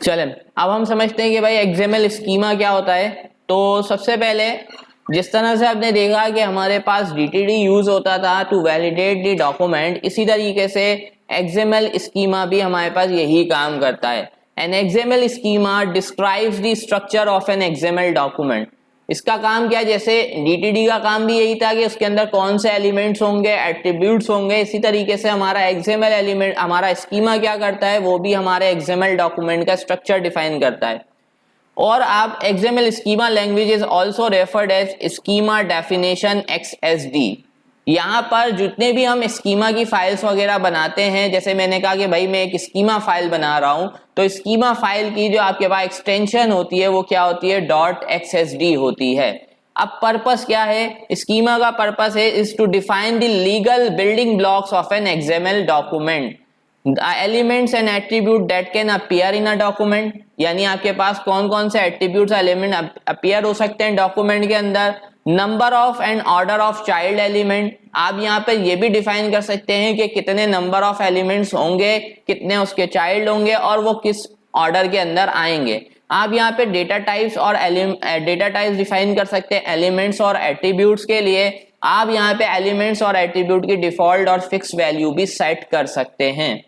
चलें अब हम समझते हैं कि भाई एक्सएमएल स्कीमा क्या होता है। तो सबसे पहले जिस तरह से आपने देखा कि हमारे पास डीटीडी यूज होता था टू वैलिडेट द डॉक्यूमेंट, इसी तरीके से एक्सएमएल स्कीमा भी हमारे पास यही काम करता है। An XML schema describes the structure of an XML document. इसका काम क्या है, जैसे डीटीडी का काम भी यही था कि उसके अंदर कौन से एलिमेंट्स होंगे, एट्रीब्यूट्स होंगे, इसी तरीके से हमारा एक्सएमएल एलिमेंट, हमारा स्कीमा क्या करता है, वो भी हमारे एक्सएमएल डॉक्यूमेंट का स्ट्रक्चर डिफाइन करता है। और आप XML schema language is also referred as schema definition XSD। यहाँ पर जितने भी हम स्कीमा की फाइल्स वगैरह बनाते हैं, जैसे मैंने कहा कि भाई मैं एक स्कीमा फाइल बना रहा हूँ, तो स्कीमा फाइल की जो आपके पास एक्सटेंशन होती है वो क्या होती है, .XSD होती है। अब पर्पस क्या है, स्कीमा का पर्पस है is to define the legal building blocks of an XML document, elements and attribute that can appear in a document. यानी आपके पास कौन कौन से एट्रीब्यूट्स एलिमेंट अपीयर हो सकते हैं डॉक्यूमेंट के अंदर, number of and order of child element. आप यहाँ पे ये भी डिफाइन कर सकते हैं कि कितने नंबर ऑफ एलिमेंट्स होंगे, कितने उसके चाइल्ड होंगे और वो किस ऑर्डर के अंदर आएंगे। आप यहाँ पे डेटा टाइप्स और डेटा टाइप्स डिफाइन कर सकते हैं एलिमेंट्स और एट्रीब्यूट्स के लिए। आप यहाँ पे एलिमेंट्स और एट्रीब्यूट की डिफॉल्ट और फिक्स वैल्यू भी सेट कर सकते हैं।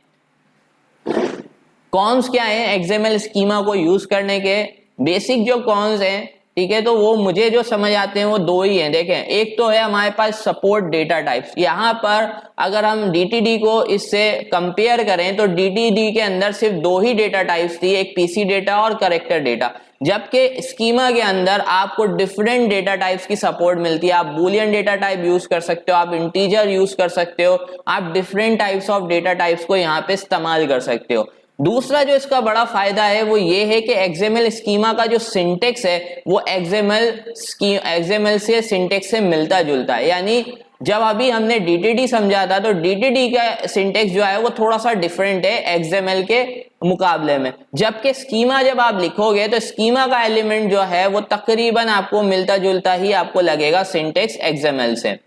कॉन्स क्या है एक्सएमएल स्कीमा को यूज करने के, बेसिक जो कॉन्स हैं, ठीक है, तो वो मुझे जो समझ आते हैं वो दो ही हैं। देखें, एक तो है हमारे पास सपोर्ट डेटा टाइप्स। यहाँ पर अगर हम डीटीडी को इससे कंपेयर करें तो डीटीडी के अंदर सिर्फ दो ही डेटा टाइप्स थी, एक पीसी डेटा और कैरेक्टर डेटा, जबकि स्कीमा के अंदर आपको डिफरेंट डेटा टाइप्स की सपोर्ट मिलती है। आप बूलियन डेटा टाइप यूज कर सकते हो, आप इंटीजर यूज कर सकते हो, आप different types of data types को यहाँ पे इस्तेमाल कर सकते हो। दूसरा जो इसका बड़ा फायदा है वो ये है कि एक्सएमएल स्कीमा का जो सिंटेक्स है वो एक्सएमएल से सिंटेक्स से मिलता जुलता है। यानी जब अभी हमने डीटीडी समझा था तो डीटीडी का सिंटेक्स जो है वो थोड़ा सा डिफरेंट है एक्सएमएल के मुकाबले में, जबकि स्कीमा जब आप लिखोगे तो स्कीमा का एलिमेंट जो है वो तकरीबन आपको मिलता जुलता ही आपको लगेगा सिंटेक्स एक्सएमएल से।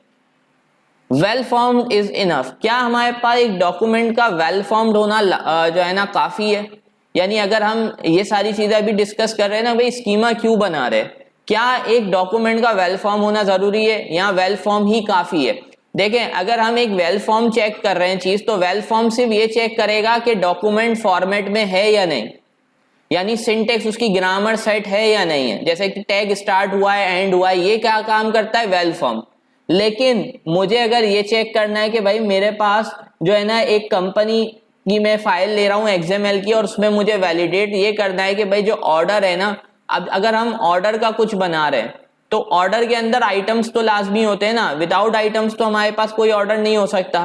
Well formed is enough. क्या हमारे पास एक डॉक्यूमेंट का वेल फॉर्म्ड होना जो है ना काफी है? यानी अगर हम ये सारी चीजें अभी डिस्कस कर रहे हैं ना, भाई स्कीमा क्यों बना रहे, क्या एक डॉक्यूमेंट का वेल फॉर्म होना जरूरी है या वेल फॉर्म ही काफी है? देखें, अगर हम एक वेल फॉर्म चेक कर रहे हैं चीज, तो वेल फॉर्म सिर्फ ये चेक करेगा कि डॉक्यूमेंट फॉर्मेट में है या नहीं, यानी सिंटेक्स उसकी ग्रामर सेट है या नहीं है। जैसे कि टैग स्टार्ट हुआ है, एंड हुआ है, ये क्या काम करता है, वेल फॉर्म। लेकिन मुझे अगर ये चेक करना है कि भाई मेरे पास जो है ना एक कंपनी की मैं फाइल ले रहा हूँ एक्सएमएल की, और उसमें मुझे वैलिडेट ये करना है कि भाई जो ऑर्डर है ना, अब अगर हम ऑर्डर का कुछ बना रहे हैं तो ऑर्डर के अंदर आइटम्स तो लाजमी होते हैं ना, विदाउट आइटम्स तो हमारे पास कोई ऑर्डर नहीं हो सकता।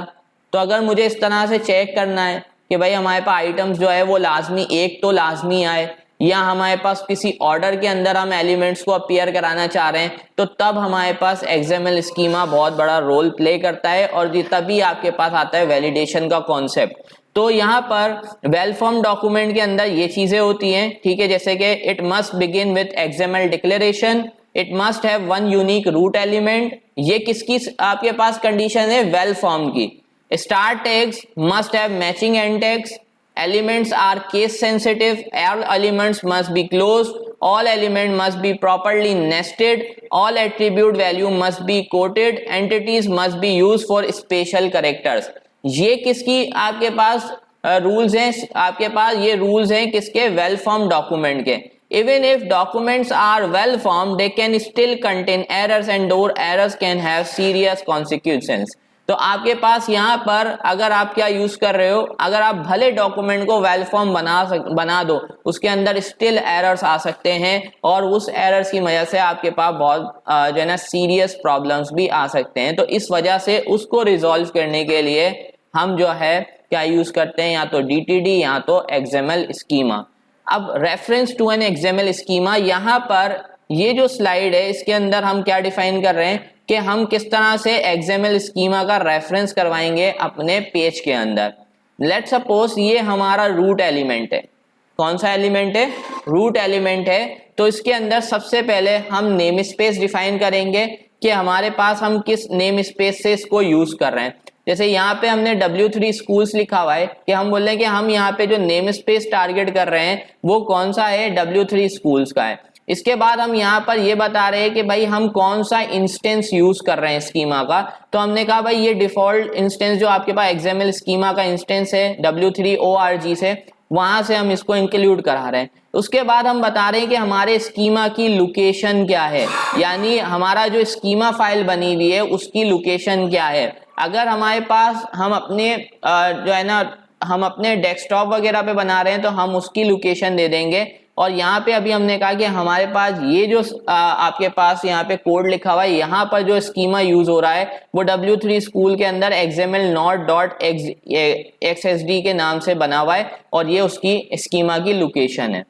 तो अगर मुझे इस तरह से चेक करना है कि भाई हमारे पास आइटम्स जो है वो लाजमी एक तो लाजमी आए, या हमारे पास किसी ऑर्डर के अंदर हम एलिमेंट्स को अपीयर कराना चाह रहे हैं, तो तब हमारे पास एक्सएमएल स्कीमा बहुत बड़ा रोल प्ले करता है, और तभी आपके पास आता है वैलिडेशन का कॉन्सेप्ट। तो यहाँ पर वेल फॉर्म डॉक्यूमेंट के अंदर ये चीजें होती हैं, ठीक है, जैसे कि it must begin with XML declaration, it must have one unique root element. ये किसकी आपके पास कंडीशन है, वेल फॉर्म की। Start tags must have matching end tags, elements are case sensitive, all elements must be closed, all element must be properly nested, all attribute value must be quoted, entities must be used for special characters। ये किसकी आपके पास rules हैं, आपके पास ये rules हैं किसके, well form document के। Even if documents are well formed, they can still contain errors and those errors can have serious consequences। तो आपके पास यहाँ पर अगर आप क्या यूज कर रहे हो, अगर आप भले डॉक्यूमेंट को वेल फॉर्म बना दो, उसके अंदर स्टिल एरर्स आ सकते हैं, और उस एरर्स की वजह से आपके पास बहुत जो है ना सीरियस प्रॉब्लम्स भी आ सकते हैं। तो इस वजह से उसको रिजॉल्व करने के लिए हम जो है क्या यूज करते हैं, या तो डीटीडी या तो एक्सएमएल स्कीमा। अब reference to an XML schema, यहाँ पर ये जो स्लाइड है इसके अंदर हम क्या डिफाइन कर रहे हैं कि हम किस तरह से एक्सएमएल स्कीमा का रेफरेंस करवाएंगे अपने पेज के अंदर। लेट्स सपोज ये हमारा रूट एलिमेंट है। कौन सा एलिमेंट है, रूट एलिमेंट है। तो इसके अंदर सबसे पहले हम नेम स्पेस डिफाइन करेंगे कि हमारे पास हम किस नेम स्पेस से इसको यूज कर रहे हैं। जैसे यहाँ पे हमने W3 स्कूल्स लिखा हुआ है कि हम बोल रहे हैं कि हम यहाँ पे जो नेम स्पेस टारगेट कर रहे हैं वो कौन सा है, W3 स्कूल्स का है। इसके बाद हम यहाँ पर ये बता रहे हैं कि भाई हम कौन सा इंस्टेंस यूज कर रहे हैं स्कीमा का। तो हमने कहा भाई ये डिफॉल्ट इंस्टेंस जो आपके पास XML स्कीमा का इंस्टेंस है W3 org से, वहां से हम इसको इंक्लूड करा रहे हैं। उसके बाद हम बता रहे हैं कि हमारे स्कीमा की लोकेशन क्या है, यानी हमारा जो स्कीमा फाइल बनी हुई है उसकी लोकेशन क्या है। अगर हमारे पास हम अपने जो है ना हम अपने डेस्कटॉप वगैरह पे बना रहे हैं तो हम उसकी लोकेशन दे देंगे। और यहाँ पे अभी हमने कहा कि हमारे पास ये जो आपके पास यहाँ पे कोड लिखा हुआ है, यहाँ पर जो स्कीमा यूज हो रहा है वो W3 स्कूल के अंदर XML node.xsd के नाम से बना हुआ है और ये उसकी स्कीमा की लोकेशन है।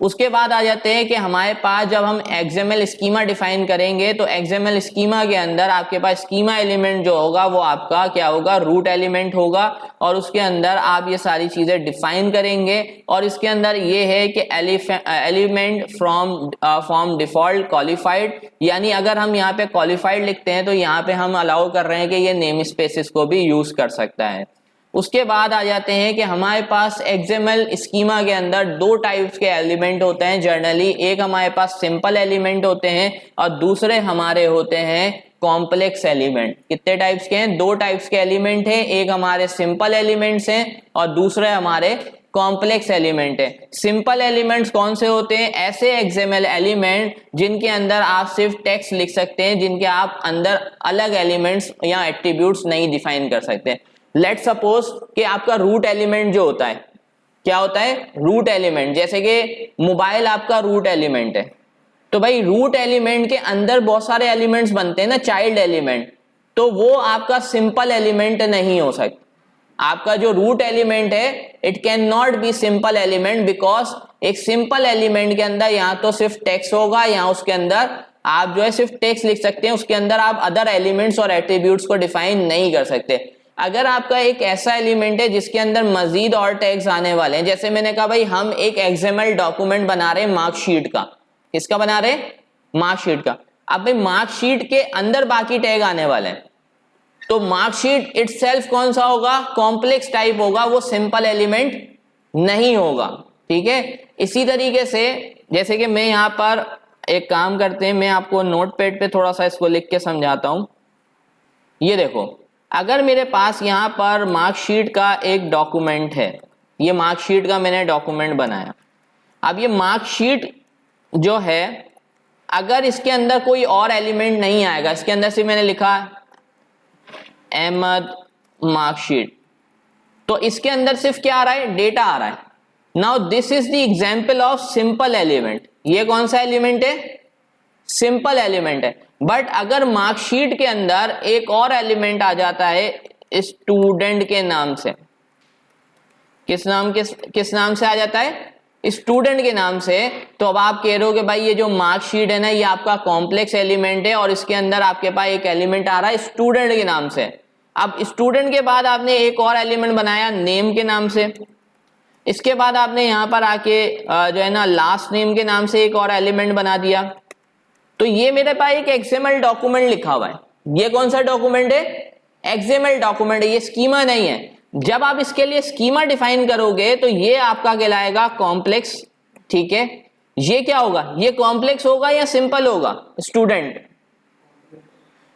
उसके बाद आ जाते हैं कि हमारे पास जब हम XML स्कीमा डिफाइन करेंगे तो XML स्कीमा के अंदर आपके पास स्कीमा एलिमेंट जो होगा वो आपका क्या होगा, रूट एलिमेंट होगा। और उसके अंदर आप ये सारी चीजें डिफाइन करेंगे और इसके अंदर ये है कि एलिमेंट फ्रॉम डिफॉल्ट क्वालिफाइड, यानी अगर हम यहाँ पे क्वालिफाइड लिखते हैं तो यहाँ पे हम अलाउ कर रहे हैं कि ये नेम स्पेसिस को भी यूज कर सकता है। उसके बाद आ जाते हैं कि हमारे पास XML स्कीमा के अंदर दो टाइप्स के एलिमेंट होते हैं जनरली। एक हमारे पास सिंपल एलिमेंट होते हैं और दूसरे हमारे होते हैं कॉम्प्लेक्स एलिमेंट। कितने टाइप्स के हैं? दो टाइप्स के एलिमेंट हैं, एक हमारे सिंपल एलिमेंट्स हैं और दूसरे हमारे कॉम्प्लेक्स एलिमेंट है। सिंपल एलिमेंट्स कौन से होते हैं? ऐसे XML एलिमेंट जिनके अंदर आप सिर्फ टेक्स्ट लिख सकते हैं, जिनके आप अंदर अलग एलिमेंट्स या एट्रीब्यूट्स नहीं डिफाइन कर सकते। लेट सपोज कि आपका रूट एलिमेंट जो होता है, क्या होता है? रूट एलिमेंट, जैसे कि मोबाइल आपका रूट एलिमेंट है। तो भाई रूट एलिमेंट के अंदर बहुत सारे एलिमेंट्स बनते हैं ना, चाइल्ड एलिमेंट, तो वो आपका सिंपल एलिमेंट नहीं हो सकता। आपका जो रूट एलिमेंट है it can not be simple element, because एक सिंपल एलिमेंट के अंदर या तो सिर्फ टेक्स्ट होगा या उसके अंदर आप जो है सिर्फ टेक्स्ट लिख सकते हैं, उसके अंदर आप अदर एलिमेंट्स और एट्रीब्यूट्स को डिफाइन नहीं कर सकते। अगर आपका एक ऐसा एलिमेंट है जिसके अंदर मजीद और टैग्स आने वाले हैं, जैसे मैंने कहा भाई हम एक XML डॉक्यूमेंट बना रहे हैं मार्कशीट का। किसका बना रहे हैं? मार्कशीट का। अब भाई मार्कशीट के अंदर बाकी टैग आने वाले हैं, तो मार्कशीट इटसेल्फ कौन सा होगा? कॉम्प्लेक्स टाइप होगा, वो सिंपल एलिमेंट नहीं होगा। ठीक है, इसी तरीके से जैसे कि मैं यहाँ पर एक काम करते हैं, मैं आपको नोटपैड पे थोड़ा सा इसको लिख के समझाता हूं। ये देखो, अगर मेरे पास यहाँ पर मार्कशीट का एक डॉक्यूमेंट है, ये मार्कशीट का मैंने डॉक्यूमेंट बनाया। अब ये मार्कशीट जो है अगर इसके अंदर कोई और एलिमेंट नहीं आएगा, इसके अंदर से मैंने लिखा अहमद मार्कशीट, तो इसके अंदर सिर्फ क्या आ रहा है? डेटा आ रहा है। Now this is the example of simple element. ये कौन सा एलिमेंट है? सिंपल एलिमेंट है। बट अगर मार्कशीट के अंदर एक और एलिमेंट आ जाता है स्टूडेंट के नाम से, किस नाम से आ जाता है? स्टूडेंट के नाम से, तो अब आप कह रहे हो कि भाई ये जो मार्कशीट है ना ये आपका कॉम्प्लेक्स एलिमेंट है और इसके अंदर आपके पास एक एलिमेंट आ रहा है स्टूडेंट के नाम से। अब स्टूडेंट के बाद आपने एक और एलिमेंट बनाया नेम के नाम से, इसके बाद आपने यहां पर आके जो है ना लास्ट नेम के नाम से एक और एलिमेंट बना दिया। तो ये मेरे पास एक XML डॉक्यूमेंट लिखा हुआ है। ये कौन सा डॉक्यूमेंट है? XML डॉक्यूमेंट है, ये स्कीमा नहीं है। जब आप इसके लिए स्कीमा डिफाइन करोगे तो ये आपका कहलाएगा कॉम्प्लेक्स। ठीक है, ये क्या होगा? ये कॉम्प्लेक्स होगा या सिंपल होगा? स्टूडेंट,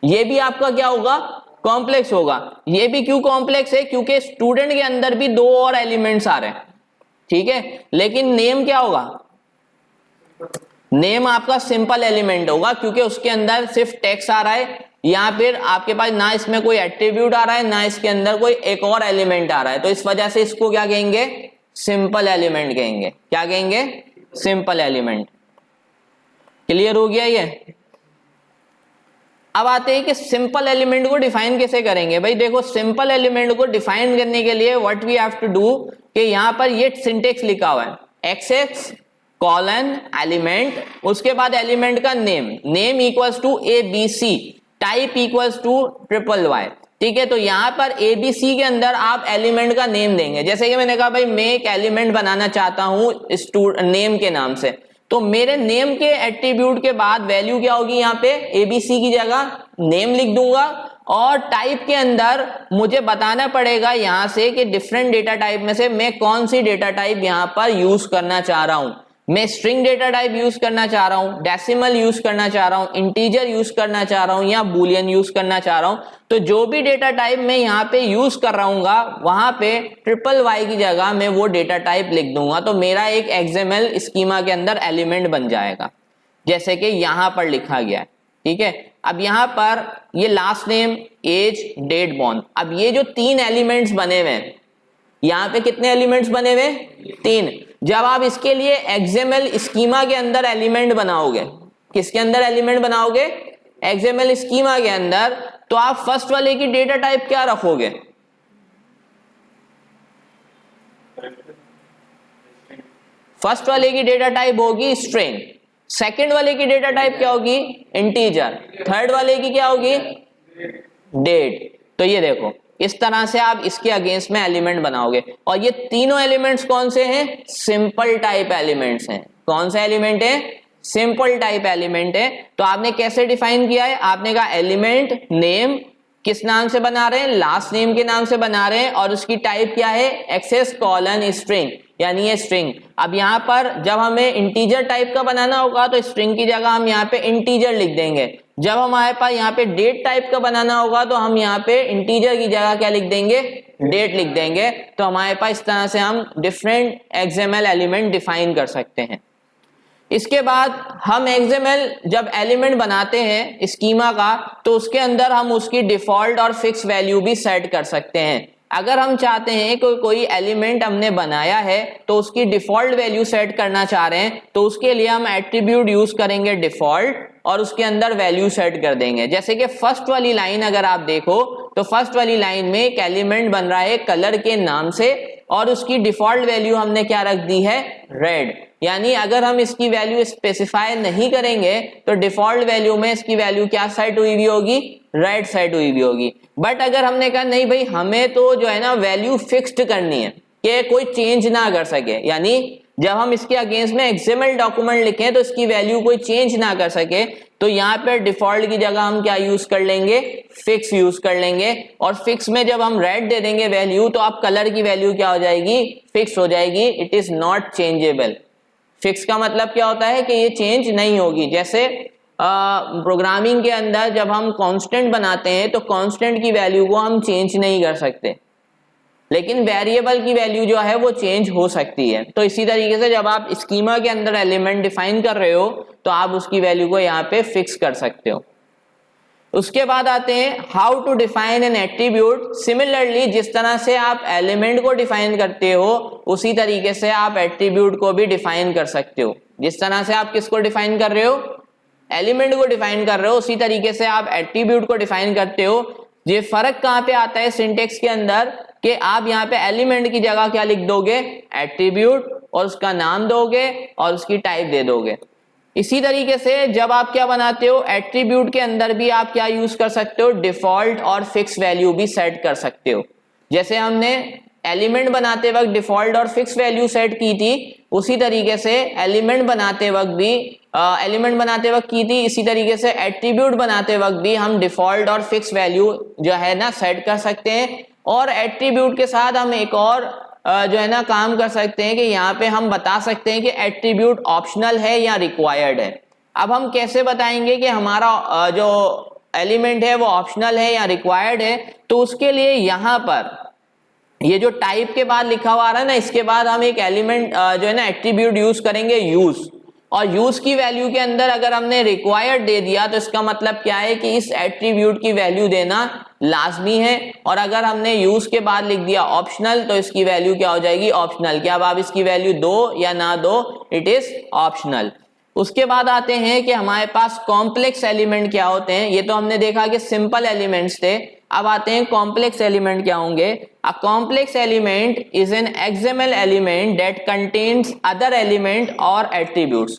ये भी आपका क्या होगा? कॉम्प्लेक्स होगा। ये भी क्यों कॉम्प्लेक्स है? क्योंकि स्टूडेंट के अंदर भी दो और एलिमेंट्स आ रहे हैं। ठीक है, लेकिन नेम क्या होगा? नेम आपका सिंपल एलिमेंट होगा क्योंकि उसके अंदर सिर्फ टेक्स्ट आ रहा है, या फिर आपके पास ना इसमें कोई एट्रीब्यूट आ रहा है ना इसके अंदर कोई एक और एलिमेंट आ रहा है। तो इस वजह से इसको क्या कहेंगे? सिंपल एलिमेंट कहेंगे। क्या कहेंगे? Simple element. क्लियर हो गया ये? अब आते हैं कि सिंपल एलिमेंट को डिफाइन कैसे करेंगे। भाई देखो, सिंपल एलिमेंट को डिफाइन करने के लिए what we have to do कि यहां पर ये सिंटेक्स लिखा हुआ है, XX कॉलन एलिमेंट, उसके बाद एलिमेंट का name equals to ABC, type equals to YYY। ठीक है, तो यहां पर ABC के अंदर आप एलिमेंट का नेम देंगे। जैसे कि मैंने कहा भाई मैं एक एलिमेंट बनाना चाहता हूं नेम के नाम से, तो मेरे नेम के एट्रीब्यूट के बाद वैल्यू क्या होगी? यहाँ पे ABC की जगह नेम लिख दूंगा और टाइप के अंदर मुझे बताना पड़ेगा यहां से कि डिफरेंट डेटा टाइप में से मैं कौन सी डेटा टाइप यहां पर यूज करना चाह रहा हूं। मैं स्ट्रिंग डेटा टाइप यूज करना चाह रहा हूं, डेसिमल यूज करना चाह रहा हूं, इंटीजर यूज करना चाह रहा हूं या बूलियन यूज करना चाह रहा हूं। तो जो भी डेटा टाइप मैं यहां पे यूज कर रहा हूंगा वहां पे y की जगह मैं वो डेटा टाइप लिख दूंगा, तो मेरा एक XML स्कीमा के अंदर एलिमेंट बन जाएगा जैसे कि यहां पर लिखा गया है। ठीक है, अब यहां पर ये last name, age, date born, अब ये जो 3 एलिमेंट्स बने हुए हैं, यहां पे कितने एलिमेंट्स बने हुए? 3। जब आप इसके लिए XML स्कीमा के अंदर एलिमेंट बनाओगे, किसके अंदर एलिमेंट बनाओगे? XML स्कीमा के अंदर, तो आप फर्स्ट वाले की डेटा टाइप क्या रखोगे? फर्स्ट वाले की डेटा टाइप होगी स्ट्रिंग, सेकंड वाले की डेटा टाइप क्या होगी? इंटीजर, थर्ड वाले की क्या होगी? डेट। तो ये देखो इस तरह से आप इसके अगेंस्ट में एलिमेंट बनाओगे, और ये तीनों एलिमेंट्स कौन से हैं? सिंपल टाइप एलिमेंट्स हैं। कौन सा एलिमेंट है? सिंपल टाइप एलिमेंट है। तो आपने कैसे डिफाइन किया है? आपने कहा एलिमेंट नेम किस नाम से बना रहे हैं? लास्ट नेम के नाम से बना रहे हैं, और उसकी टाइप क्या है? एक्सेस कॉलन स्ट्रिंग, यानी ये स्ट्रिंग। अब यहां पर जब हमें इंटीजर टाइप का बनाना होगा तो स्ट्रिंग की जगह हम यहाँ पे इंटीजर लिख देंगे। जब हमारे पास यहाँ पे डेट टाइप का बनाना होगा तो हम यहाँ पे इंटीजर की जगह क्या लिख देंगे? डेट लिख देंगे। तो हमारे पास इस तरह से हम डिफरेंट XML एलिमेंट डिफाइन कर सकते हैं। इसके बाद हम XML जब एलिमेंट बनाते हैं स्कीमा का, तो उसके अंदर हम उसकी डिफॉल्ट और फिक्स वैल्यू भी सेट कर सकते हैं। अगर हम चाहते हैं कि कोई एलिमेंट हमने बनाया है तो उसकी डिफॉल्ट वैल्यू सेट करना चाह रहे हैं, तो उसके लिए हम एट्रीब्यूट यूज करेंगे डिफॉल्ट, और उसके अंदर वैल्यू सेट कर देंगे। जैसे कि फर्स्ट वाली लाइन अगर आप देखो तो फर्स्ट वाली लाइन में एक एलिमेंट बन रहा है कलर के नाम से, और उसकी डिफॉल्ट वैल्यू हमने क्या रख दी है? रेड। यानी अगर हम इसकी वैल्यू स्पेसिफाई नहीं करेंगे तो डिफॉल्ट वैल्यू में इसकी वैल्यू क्या सेट हुई हुई होगी? रेड सेट हुई हुई होगी। बट अगर हमने कहा नहीं भाई हमें तो जो है ना वैल्यू फिक्स्ड करनी है कि कोई चेंज ना कर सके, यानी जब हम इसके अगेंस्ट में XML डॉक्यूमेंट लिखें तो इसकी वैल्यू कोई चेंज ना कर सके, तो यहाँ पे डिफॉल्ट की जगह हम क्या यूज कर लेंगे? फिक्स यूज कर लेंगे। और फिक्स में जब हम रेड दे देंगे वैल्यू, तो अब कलर की वैल्यू क्या हो जाएगी? फिक्स हो जाएगी। It is not changeable. Fix का मतलब क्या होता है? कि ये चेंज नहीं होगी। जैसे प्रोग्रामिंग के अंदर जब हम कांस्टेंट बनाते हैं तो कांस्टेंट की वैल्यू को हम चेंज नहीं कर सकते, लेकिन वेरिएबल की वैल्यू जो है वो चेंज हो सकती है। तो इसी तरीके से जब आप स्कीमा के अंदर एलिमेंट डिफाइन कर रहे हो तो आप उसकी वैल्यू को यहाँ पे फिक्स कर सकते हो। उसके बाद आते हैं how to define an attribute. Similarly जिस तरह से आप एलिमेंट को डिफाइन करते हो उसी तरीके से आप एट्रीब्यूट को भी डिफाइन कर सकते हो। जिस तरह से आप किसको डिफाइन कर रहे हो? एलिमेंट को डिफाइन कर रहे हो, उसी तरीके से आप एट्रीब्यूट को डिफाइन करते हो। ये फर्क कहां पे आता है सिंटेक्स के अंदर कि आप यहाँ पे एलिमेंट की जगह क्या लिख दोगे? एट्रीब्यूट, और उसका नाम दोगे और उसकी टाइप दे दोगे। इसी तरीके से जब आप क्या बनाते हो एट्रीब्यूट के अंदर भी आप क्या यूज कर सकते हो? डिफॉल्ट और फिक्स वैल्यू भी सेट कर सकते हो। जैसे हमने एलिमेंट बनाते वक्त डिफॉल्ट और फिक्स वैल्यू सेट की थी, उसी तरीके से एलिमेंट बनाते वक्त की थी, इसी तरीके से एट्रीब्यूट बनाते वक्त भी हम डिफॉल्ट और फिक्स वैल्यू जो है ना सेट कर सकते हैं। और एट्रीब्यूट के साथ हम एक और जो है ना काम कर सकते हैं कि यहाँ पे हम बता सकते हैं कि एट्रीब्यूट ऑप्शनल है या रिक्वायर्ड है। अब हम कैसे बताएंगे कि हमारा जो एलिमेंट है वो ऑप्शनल है या रिक्वायर्ड है? तो उसके लिए यहाँ पर ये जो टाइप के बाद लिखा हुआ आ रहा है ना, इसके बाद हम एक एलिमेंट जो है ना एट्रीब्यूट यूज करेंगे यूज, और यूज की वैल्यू के अंदर अगर हमने रिक्वायर्ड दे दिया तो इसका मतलब क्या है कि इस एट्रीब्यूट की वैल्यू देना लाजमी है। और अगर हमने यूज के बाद लिख दिया ऑप्शनल तो इसकी वैल्यू क्या हो जाएगी? ऑप्शनल। क्या अब आप इसकी वैल्यू दो या ना दो, इट इज ऑप्शनल। उसके बाद आते हैं कि हमारे पास कॉम्प्लेक्स एलिमेंट क्या होते हैं। ये तो हमने देखा कि सिंपल एलिमेंट्स थे, अब आते हैं कॉम्प्लेक्स एलिमेंट क्या होंगे। अ complex element is an XML element that contains other element और एट्रीब्यूट्स।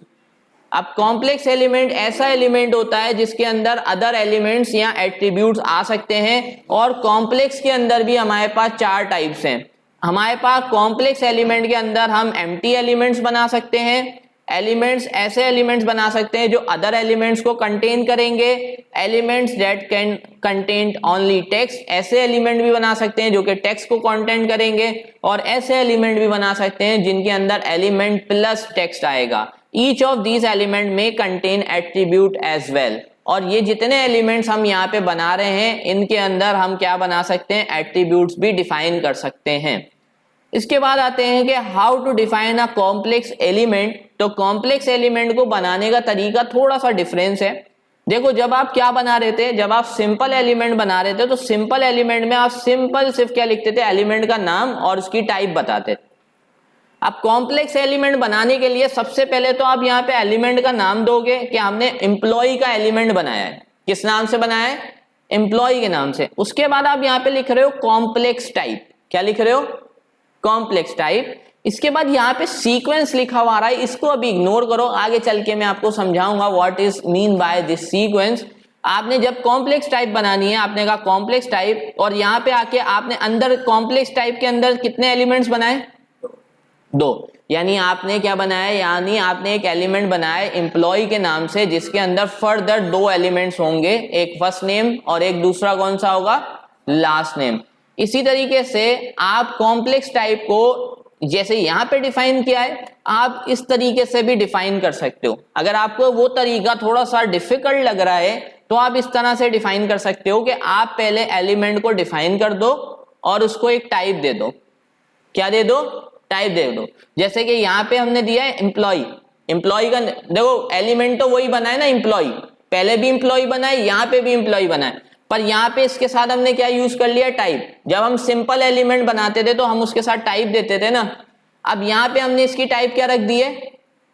अब कॉम्प्लेक्स एलिमेंट ऐसा एलिमेंट होता है जिसके अंदर अदर एलिमेंट्स या एट्रीब्यूट्स आ सकते हैं। और कॉम्प्लेक्स के अंदर भी हमारे पास 4 टाइप्स हैं। हमारे पास कॉम्प्लेक्स एलिमेंट के अंदर हम एम्प्टी एलिमेंट्स बना सकते हैं, एलिमेंट्स ऐसे एलिमेंट्स बना सकते हैं जो अदर एलिमेंट्स को कंटेन करेंगे, elements that can contain only text, ऐसे एलिमेंट भी बना सकते हैं जो कि टेक्स्ट को कंटेन करेंगे, और ऐसे एलिमेंट भी बना सकते हैं जिनके अंदर एलिमेंट प्लस टेक्स्ट आएगा। ईच ऑफ दीज एलिमेंट में कंटेन एट्रीब्यूट एज वेल, और ये जितने एलिमेंट्स हम यहाँ पे बना रहे हैं इनके अंदर हम क्या बना सकते हैं, एट्रीब्यूट्स भी डिफाइन कर सकते हैं। इसके बाद आते हैं कि how to define a complex element. तो कॉम्प्लेक्स एलिमेंट को बनाने का तरीका थोड़ा सा डिफरेंस है। देखो जब आप क्या बना रहे थे, जब आप सिंपल एलिमेंट बना रहे थे तो सिंपल एलिमेंट में आप सिंपल सिर्फ क्या लिखते थे, एलिमेंट का नाम और उसकी टाइप बताते थे। अब कॉम्प्लेक्स एलिमेंट बनाने के लिए सबसे पहले तो आप यहाँ पे एलिमेंट का नाम दोगे कि हमने एम्प्लॉय का एलिमेंट बनाया है। किस नाम से बनाया है, एम्प्लॉय के नाम से। उसके बाद आप यहाँ पे लिख रहे हो कॉम्प्लेक्स टाइप, क्या लिख रहे हो, कॉम्प्लेक्स टाइप। इसके बाद यहाँ पे सीक्वेंस लिखा हुआ आ रहा है, इसको अभी इग्नोर करो, आगे चल के मैं आपको समझाऊंगा what is mean by this sequence. आपने जब कॉम्प्लेक्स टाइप बनानी है, आपने कहा कॉम्प्लेक्स टाइप, और यहाँ पे आके आपने अंदर कॉम्प्लेक्स टाइप के अंदर कितने एलिमेंट्स बनाए, 2। यानी आपने क्या बनाया, यानी आपने एक एलिमेंट बनाया एम्प्लॉय के नाम से जिसके अंदर फर्दर 2 एलिमेंट्स होंगे, एक फर्स्ट नेम और एक दूसरा कौन सा होगा, लास्ट नेम। इसी तरीके से आप कॉम्प्लेक्स टाइप को जैसे यहां पे डिफाइन किया है, आप इस तरीके से भी डिफाइन कर सकते हो। अगर आपको वो तरीका थोड़ा सा डिफिकल्ट लग रहा है तो आप इस तरह से डिफाइन कर सकते हो कि आप पहले एलिमेंट को डिफाइन कर दो और उसको एक टाइप दे दो। क्या दे दो, टाइप दे दो। जैसे कि यहाँ पे हमने दिया है एम्प्लॉय, एम्प्लॉय का देखो एलिमेंट तो वही बना है ना, एम्प्लॉय, पहले भी एम्प्लॉय बना है, यहाँ पे भी एम्प्लॉय बना है, पर यहाँ पे इसके साथ हमने क्या यूज कर लिया, टाइप। जब हम सिंपल एलिमेंट बनाते थे तो हम उसके साथ टाइप देते थे ना। अब यहाँ पे हमने इसकी टाइप क्या रख दी है,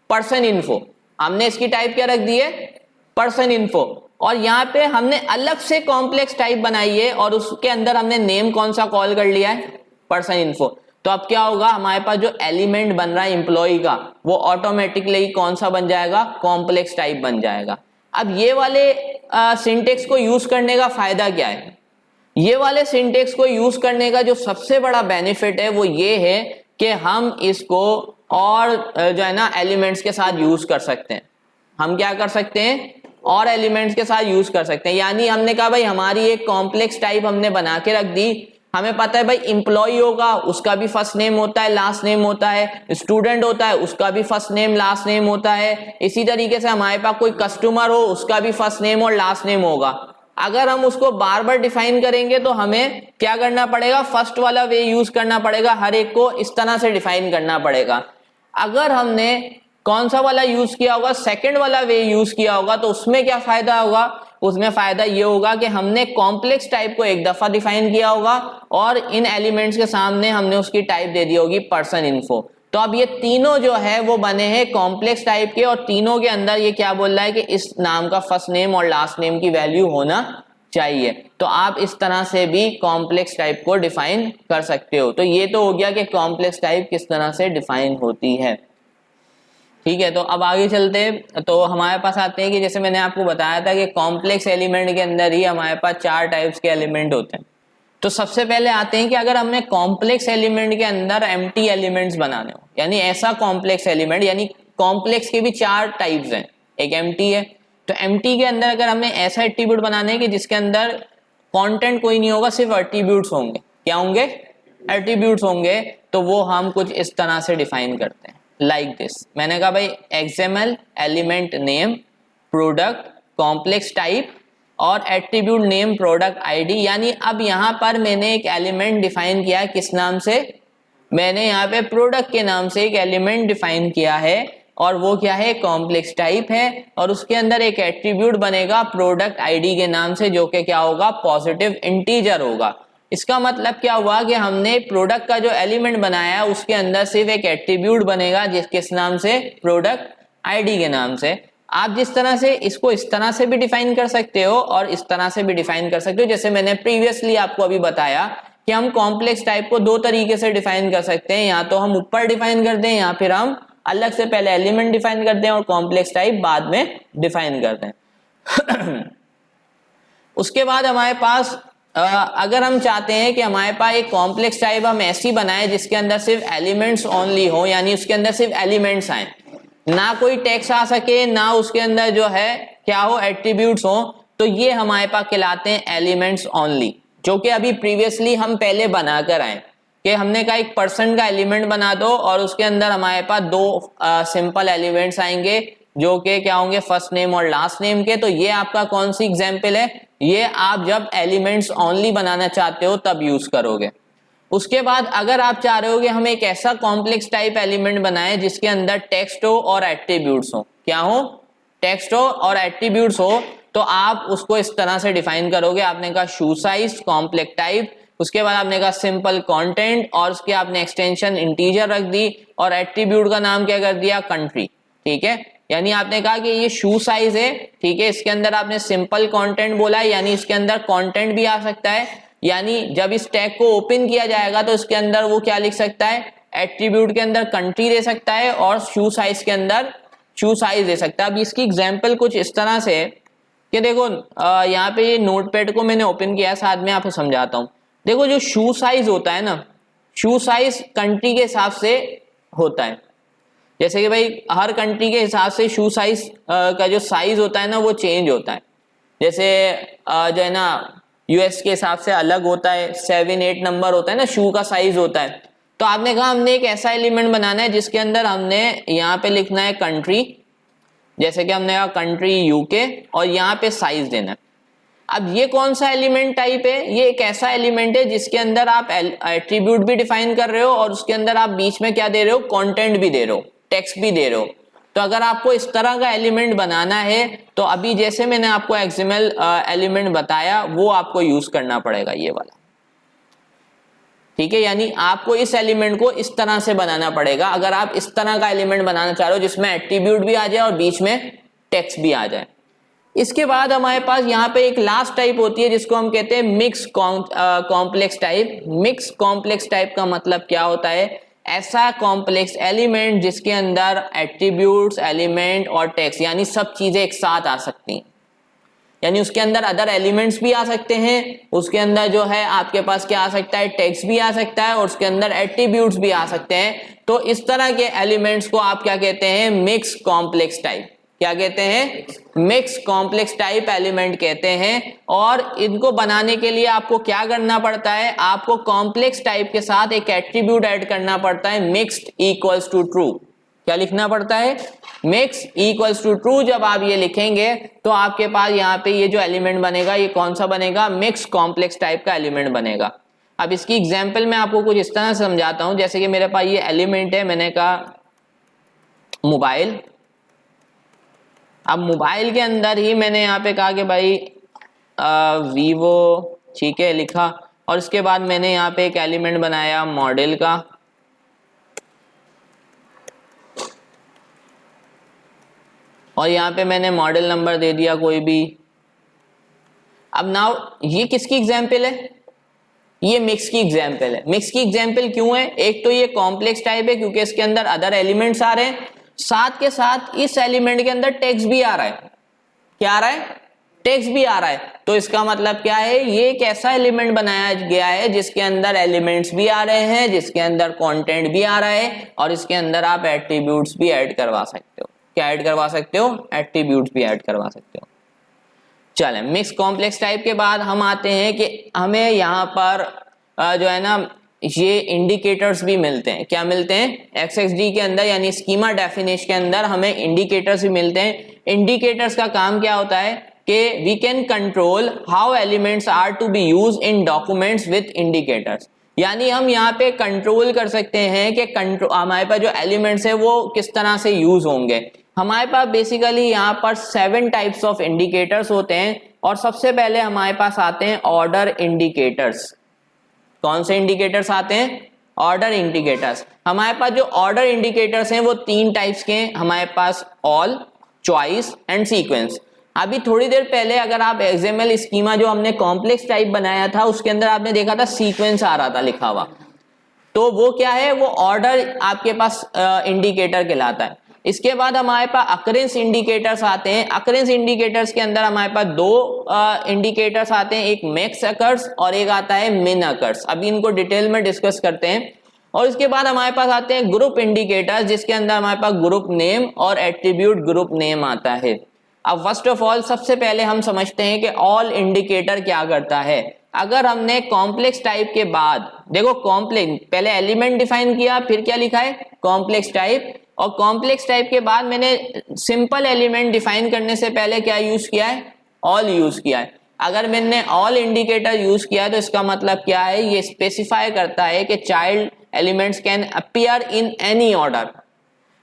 पर्सन इन्फो। हमने इसकी टाइप क्या रख दी है, पर्सन इन्फो। और यहाँ पे हमने अलग से कॉम्प्लेक्स टाइप बनाई है और उसके अंदर हमने नेम कौन सा कॉल कर लिया है, पर्सन इन्फो। तो अब क्या होगा, हमारे पास जो एलिमेंट बन रहा है एम्प्लॉय का वो ऑटोमेटिकली कौन सा बन जाएगा, कॉम्प्लेक्स टाइप बन जाएगा। अब ये वाले सिंटेक्स को यूज करने का फायदा क्या है, ये वाले सिंटेक्स को यूज करने का जो सबसे बड़ा बेनिफिट है वो ये है कि हम इसको और जो है ना एलिमेंट्स के साथ यूज कर सकते हैं। हम क्या कर सकते हैं, और एलिमेंट्स के साथ यूज कर सकते हैं। यानी हमने कहा भाई हमारी एक कॉम्प्लेक्स टाइप हमने बना के रख दी, हमें पता है भाई एम्प्लॉय होगा उसका भी फर्स्ट नेम होता है, लास्ट नेम होता है, स्टूडेंट होता है उसका भी फर्स्ट नेम लास्ट नेम होता है। इसी तरीके से हमारे पास कोई कस्टमर हो उसका भी फर्स्ट नेम और लास्ट नेम होगा। अगर हम उसको बार बार डिफाइन करेंगे तो हमें क्या करना पड़ेगा, फर्स्ट वाला वे यूज करना पड़ेगा, हर एक को इस तरह से डिफाइन करना पड़ेगा। अगर हमने कौन सा वाला यूज किया होगा, सेकंड वाला वे यूज किया होगा, तो उसमें क्या फायदा होगा, उसमें फायदा ये होगा कि हमने कॉम्प्लेक्स टाइप को एक दफा डिफाइन किया होगा और इन एलिमेंट्स के सामने हमने उसकी टाइप दे दी होगी पर्सन इन्फो। तो अब ये तीनों जो है वो बने हैं कॉम्प्लेक्स टाइप के, और तीनों के अंदर ये क्या बोल रहा है कि इस नाम का फर्स्ट नेम और लास्ट नेम की वैल्यू होना चाहिए। तो आप इस तरह से भी कॉम्प्लेक्स टाइप को डिफाइन कर सकते हो। तो ये तो हो गया कि कॉम्प्लेक्स टाइप किस तरह से डिफाइन होती है। ठीक है, तो अब आगे चलते हैं। तो हमारे पास आते हैं कि जैसे मैंने आपको बताया था कि कॉम्प्लेक्स एलिमेंट के अंदर ही हमारे पास 4 टाइप्स के एलिमेंट होते हैं। तो सबसे पहले आते हैं कि अगर हमें कॉम्प्लेक्स एलिमेंट के अंदर एम्प्टी एलिमेंट्स बनाने हो, यानी ऐसा कॉम्प्लेक्स एलिमेंट, यानी कॉम्प्लेक्स के भी 4 टाइप्स हैं, एक एम्प्टी है। तो एम्प्टी के अंदर अगर हमें ऐसा एट्रीब्यूट बनाने हैं कि जिसके अंदर कंटेंट कोई नहीं होगा, सिर्फ एट्रीब्यूट्स होंगे, क्या होंगे, एट्रीब्यूट्स होंगे, तो वो हम कुछ इस तरह से डिफाइन करते हैं, लाइक दिस। मैंने कहा भाई XML element name product complex type और एट्रीब्यूट नेम प्रोडक्ट आईडी। यानी अब यहाँ पर मैंने एक एलिमेंट डिफाइन किया है, किस नाम से, मैंने यहाँ पे प्रोडक्ट के नाम से एक एलिमेंट डिफाइन किया है और वो क्या है, कॉम्प्लेक्स टाइप है, और उसके अंदर एक एट्रीब्यूट बनेगा प्रोडक्ट आईडी के नाम से, जो कि क्या होगा, पॉजिटिव इंटीजर होगा। इसका मतलब क्या हुआ कि हमने प्रोडक्ट का जो एलिमेंट बनाया है उसके अंदर सिर्फ एक एट्रीब्यूट बनेगा किस नाम से, प्रोडक्ट आईडी के नाम से। आप जिस तरह से इसको इस तरह से भी डिफाइन कर सकते हो और इस तरह से भी डिफाइन कर सकते हो। जैसे मैंने प्रीवियसली आपको अभी बताया कि हम कॉम्प्लेक्स टाइप को 2 तरीके से डिफाइन कर सकते हैं, या तो हम ऊपर डिफाइन करते हैं या फिर हम अलग से पहले एलिमेंट डिफाइन करते हैं और कॉम्प्लेक्स टाइप बाद में डिफाइन करते हैं। उसके बाद हमारे पास अगर हम चाहते हैं कि हमारे पास एक कॉम्प्लेक्स टाइप हम ऐसी बनाए जिसके अंदर सिर्फ एलिमेंट्स ओनली हो, यानी उसके अंदर सिर्फ एलिमेंट्स आए, ना कोई टेक्स्ट आ सके, ना उसके अंदर जो है क्या हो, एट्रीब्यूट्स हो, तो ये हमारे पास कहलाते हैं एलिमेंट्स ओनली, जो कि अभी प्रीवियसली हम पहले बनाकर आए कि हमने कहा एक पर्सन का एलिमेंट बना दो और उसके अंदर हमारे पास दो सिंपल एलिमेंट्स आएंगे जो कि क्या होंगे, फर्स्ट नेम और लास्ट नेम के। तो ये आपका कौन सी एग्जांपल है, ये आप जब एलिमेंट्स ओनली बनाना चाहते हो तब यूज करोगे। उसके बाद अगर आप चाह रहे हो कि हम एक ऐसा कॉम्प्लेक्स टाइप एलिमेंट बनाएं जिसके अंदर टेक्स्ट हो और एट्रीब्यूट्स हो, क्या हो, टेक्स्ट हो और एट्रीब्यूट्स हो, तो आप उसको इस तरह से डिफाइन करोगे। आपने कहा शू साइज कॉम्प्लेक्स टाइप, उसके बाद आपने कहा सिंपल कंटेंट और उसके आपने एक्सटेंशन इंटीजर रख दी और एट्रीब्यूट का नाम क्या कर दिया, कंट्री। ठीक है, यानी आपने कहा कि ये शू साइज है, ठीक है, इसके अंदर आपने सिंपल कंटेंट बोला है, यानी इसके अंदर कंटेंट भी आ सकता है, यानी जब इस टैग को ओपन किया जाएगा तो इसके अंदर वो क्या लिख सकता है, एट्रीब्यूट के अंदर कंट्री दे सकता है और शू साइज के अंदर शू साइज दे सकता है। अब इसकी एग्जांपल कुछ इस तरह से कि देखो यहाँ पे ये नोटपैड को मैंने ओपन किया, साथ में आपको समझाता हूँ। देखो जो शू साइज होता है ना, शू साइज कंट्री के हिसाब से होता है, जैसे कि भाई हर कंट्री के हिसाब से शू साइज का जो साइज होता है ना वो चेंज होता है। जैसे जो है ना यूएस के हिसाब से अलग होता है, 7-8 नंबर होता है ना शू का साइज होता है। तो आपने कहा हमने एक ऐसा एलिमेंट बनाना है जिसके अंदर हमने यहाँ पे लिखना है कंट्री, जैसे कि हमने कहा कंट्री यूके, और यहाँ पे साइज देना है। अब ये कौन सा एलिमेंट टाइप है, ये एक ऐसा एलिमेंट है जिसके अंदर आप एट्रीब्यूट भी डिफाइन कर रहे हो और उसके अंदर आप बीच में क्या दे रहे हो, कंटेंट भी दे रहे हो, टेक्स्ट भी दे रहे हो। तो अगर आपको इस तरह का एलिमेंट बनाना है तो अभी जैसे मैंने आपको एक्सएमएल एलिमेंट बताया वो आपको यूज करना पड़ेगा, ये वाला। ठीक है, यानी आपको इस एलिमेंट को इस तरह से बनाना पड़ेगा अगर आप इस तरह का एलिमेंट बनाना चाह रहे हो जिसमें एट्रीब्यूट भी आ जाए और बीच में टेक्स्ट भी आ जाए। इसके बाद हमारे पास यहाँ पे एक लास्ट टाइप होती है जिसको हम कहते हैं mix complex type. Mix complex type का मतलब क्या होता है, ऐसा कॉम्प्लेक्स एलिमेंट जिसके अंदर एट्रीब्यूट्स, एलिमेंट और टेक्स्ट यानी सब चीजें एक साथ आ सकती हैं, यानी उसके अंदर अदर एलिमेंट्स भी आ सकते हैं, उसके अंदर जो है आपके पास क्या आ सकता है, टेक्स्ट भी आ सकता है और उसके अंदर एट्रीब्यूट्स भी आ सकते हैं। तो इस तरह के एलिमेंट्स को आप क्या कहते हैं, मिक्स कॉम्प्लेक्स टाइप। क्या कहते हैं, मिक्स कॉम्प्लेक्स टाइप एलिमेंट कहते हैं। और इनको बनाने के लिए आपको क्या करना पड़ता है, आपको कॉम्प्लेक्स टाइप के साथ एक एट्रीब्यूट ऐड करना पड़ता है, मिक्स्ड इक्वल्स टू ट्रू। क्या लिखना पड़ता है, मिक्स इक्वल्स टू ट्रू। जब आप ये लिखेंगे तो आपके पास यहाँ पे ये जो एलिमेंट बनेगा ये कौन सा बनेगा, मिक्स कॉम्प्लेक्स टाइप का एलिमेंट बनेगा। अब इसकी एग्जांपल मैं आपको कुछ इस तरह से समझाता हूं, जैसे कि मेरे पास ये एलिमेंट है, मैंने कहा मोबाइल। अब मोबाइल के अंदर ही मैंने यहाँ पे कहा कि भाई वीवो, ठीक है, लिखा, और इसके बाद मैंने यहाँ पे एक एलिमेंट बनाया मॉडल का, और यहाँ पे मैंने मॉडल नंबर दे दिया कोई भी। अब नाउ ये किसकी एग्जाम्पल है, ये मिक्स की एग्जाम्पल है। मिक्स की एग्जाम्पल क्यों है, एक तो ये कॉम्प्लेक्स टाइप है क्योंकि इसके अंदर अदर एलिमेंट्स आ रहे हैं, साथ के साथ इस एलिमेंट के अंदर टेक्स्ट भी आ रहा है। क्या आ रहा है, टेक्स्ट भी आ रहा है। तो इसका मतलब क्या है, ये एक ऐसा एलिमेंट बनाया गया है जिसके अंदर एलिमेंट्स भी आ रहे हैं, जिसके अंदर कंटेंट भी आ रहा है और इसके अंदर आप एट्रीब्यूट्स भी ऐड करवा सकते हो। क्या ऐड करवा सकते हो, एट्रीब्यूट्स भी ऐड करवा सकते हो। चलें, मिक्स कॉम्प्लेक्स टाइप के बाद हम आते हैं कि हमें यहाँ पर जो है ना ये इंडिकेटर्स भी मिलते हैं। क्या मिलते हैं, XXD के अंदर यानी स्कीमा डेफिनेशन के अंदर हमें इंडिकेटर्स भी मिलते हैं। इंडिकेटर्स का काम क्या होता है कि we can control how elements are to be use in documents with indicators, यानी हम यहाँ पे कंट्रोल कर सकते हैं कि हमारे पास जो एलिमेंट्स है वो किस तरह से यूज होंगे। हमारे पास बेसिकली यहाँ पर 7 टाइप्स ऑफ इंडिकेटर्स होते हैं और सबसे पहले हमारे पास आते हैं ऑर्डर इंडिकेटर्स। कौन से इंडिकेटर्स आते हैं, ऑर्डर इंडिकेटर्स। हमारे पास जो ऑर्डर इंडिकेटर्स हैं वो 3 टाइप्स के हैं हमारे पास, ऑल, चॉइस एंड सीक्वेंस। अभी थोड़ी देर पहले अगर आप XML स्कीमा जो हमने कॉम्प्लेक्स टाइप बनाया था उसके अंदर आपने देखा था सीक्वेंस आ रहा था लिखा हुआ, तो वो क्या है, वो ऑर्डर आपके पास इंडिकेटर कहलाता है। इसके बाद हमारे पास अकरेंस इंडिकेटर्स आते हैं। अकरेंस इंडिकेटर्स के अंदर हमारे पास 2 इंडिकेटर्स आते हैं, एक मैक्स अकर्स और एक आता है मिन अकर्स। अभी इनको डिटेल में डिस्कस करते हैं। और इसके बाद हमारे पास आते हैं ग्रुप इंडिकेटर्स, जिसके अंदर हमारे पास ग्रुप नेम और एट्रीब्यूट ग्रुप नेम आता है। अब फर्स्ट ऑफ ऑल सबसे पहले हम समझते हैं कि ऑल इंडिकेटर क्या करता है। अगर हमने कॉम्प्लेक्स टाइप के बाद, देखो कॉम्प्लेक्स पहले एलिमेंट डिफाइन किया, फिर क्या लिखा है कॉम्प्लेक्स टाइप, और कॉम्प्लेक्स टाइप के बाद मैंने सिंपल एलिमेंट डिफाइन करने से पहले क्या यूज किया है, ऑल यूज किया है। अगर मैंने ऑल इंडिकेटर यूज किया है तो इसका मतलब क्या है, ये स्पेसिफाई करता है कि child elements can appear in any order,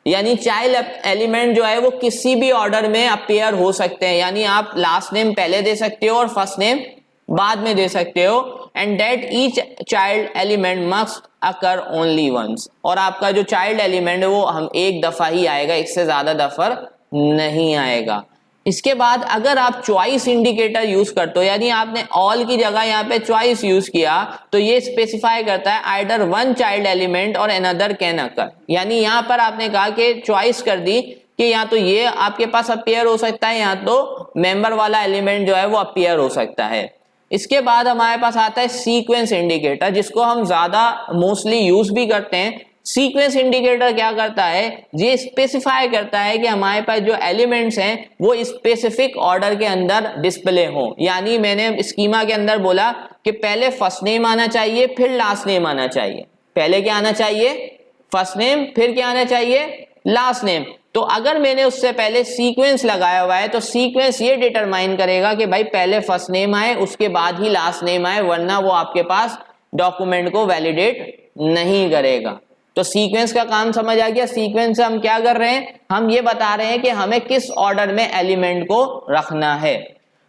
यानी चाइल्ड एलिमेंट जो है वो किसी भी ऑर्डर में अपीयर हो सकते हैं, यानी आप लास्ट नेम पहले दे सकते हो और फर्स्ट नेम बाद में दे सकते हो, and that each child element must occur only once, और आपका जो चाइल्ड एलिमेंट है वो हम एक दफा ही आएगा, एक से ज्यादा दफा नहीं आएगा। इसके बाद अगर आप चॉइस इंडिकेटर यूज करते हो, यानी आपने ऑल की जगह यहाँ पे चॉइस यूज किया, तो ये स्पेसिफाई करता है आइदर वन चाइल्ड एलिमेंट और अनदर कैन अकर, यानी यहाँ पर आपने कहा कि चॉइस कर दी कि या तो ये आपके पास अपीयर हो सकता है या तो मेंबर वाला एलिमेंट जो है वो अपीयर हो सकता है। इसके बाद हमारे पास आता है सीक्वेंस इंडिकेटर, जिसको हम ज्यादा मोस्टली यूज भी करते हैं। सीक्वेंस इंडिकेटर क्या करता है, ये स्पेसिफाई करता है कि हमारे पास जो एलिमेंट्स हैं वो स्पेसिफिक ऑर्डर के अंदर डिस्प्ले हो, यानी मैंने स्कीमा के अंदर बोला कि पहले फर्स्ट नेम आना चाहिए फिर लास्ट नेम आना चाहिए, पहले क्या आना चाहिए फर्स्ट नेम, फिर क्या आना चाहिए लास्ट नेम। तो अगर मैंने उससे पहले सीक्वेंस लगाया हुआ है तो सीक्वेंस ये डिटरमाइन करेगा कि भाई पहले फर्स्ट नेम आए उसके बाद ही लास्ट नेम आए, वरना वो आपके पास डॉक्यूमेंट को वैलिडेट नहीं करेगा। तो सीक्वेंस का काम समझ आ गया। सीक्वेंस से हम क्या कर रहे हैं, हम ये बता रहे हैं कि हमें किस ऑर्डर में एलिमेंट को रखना है।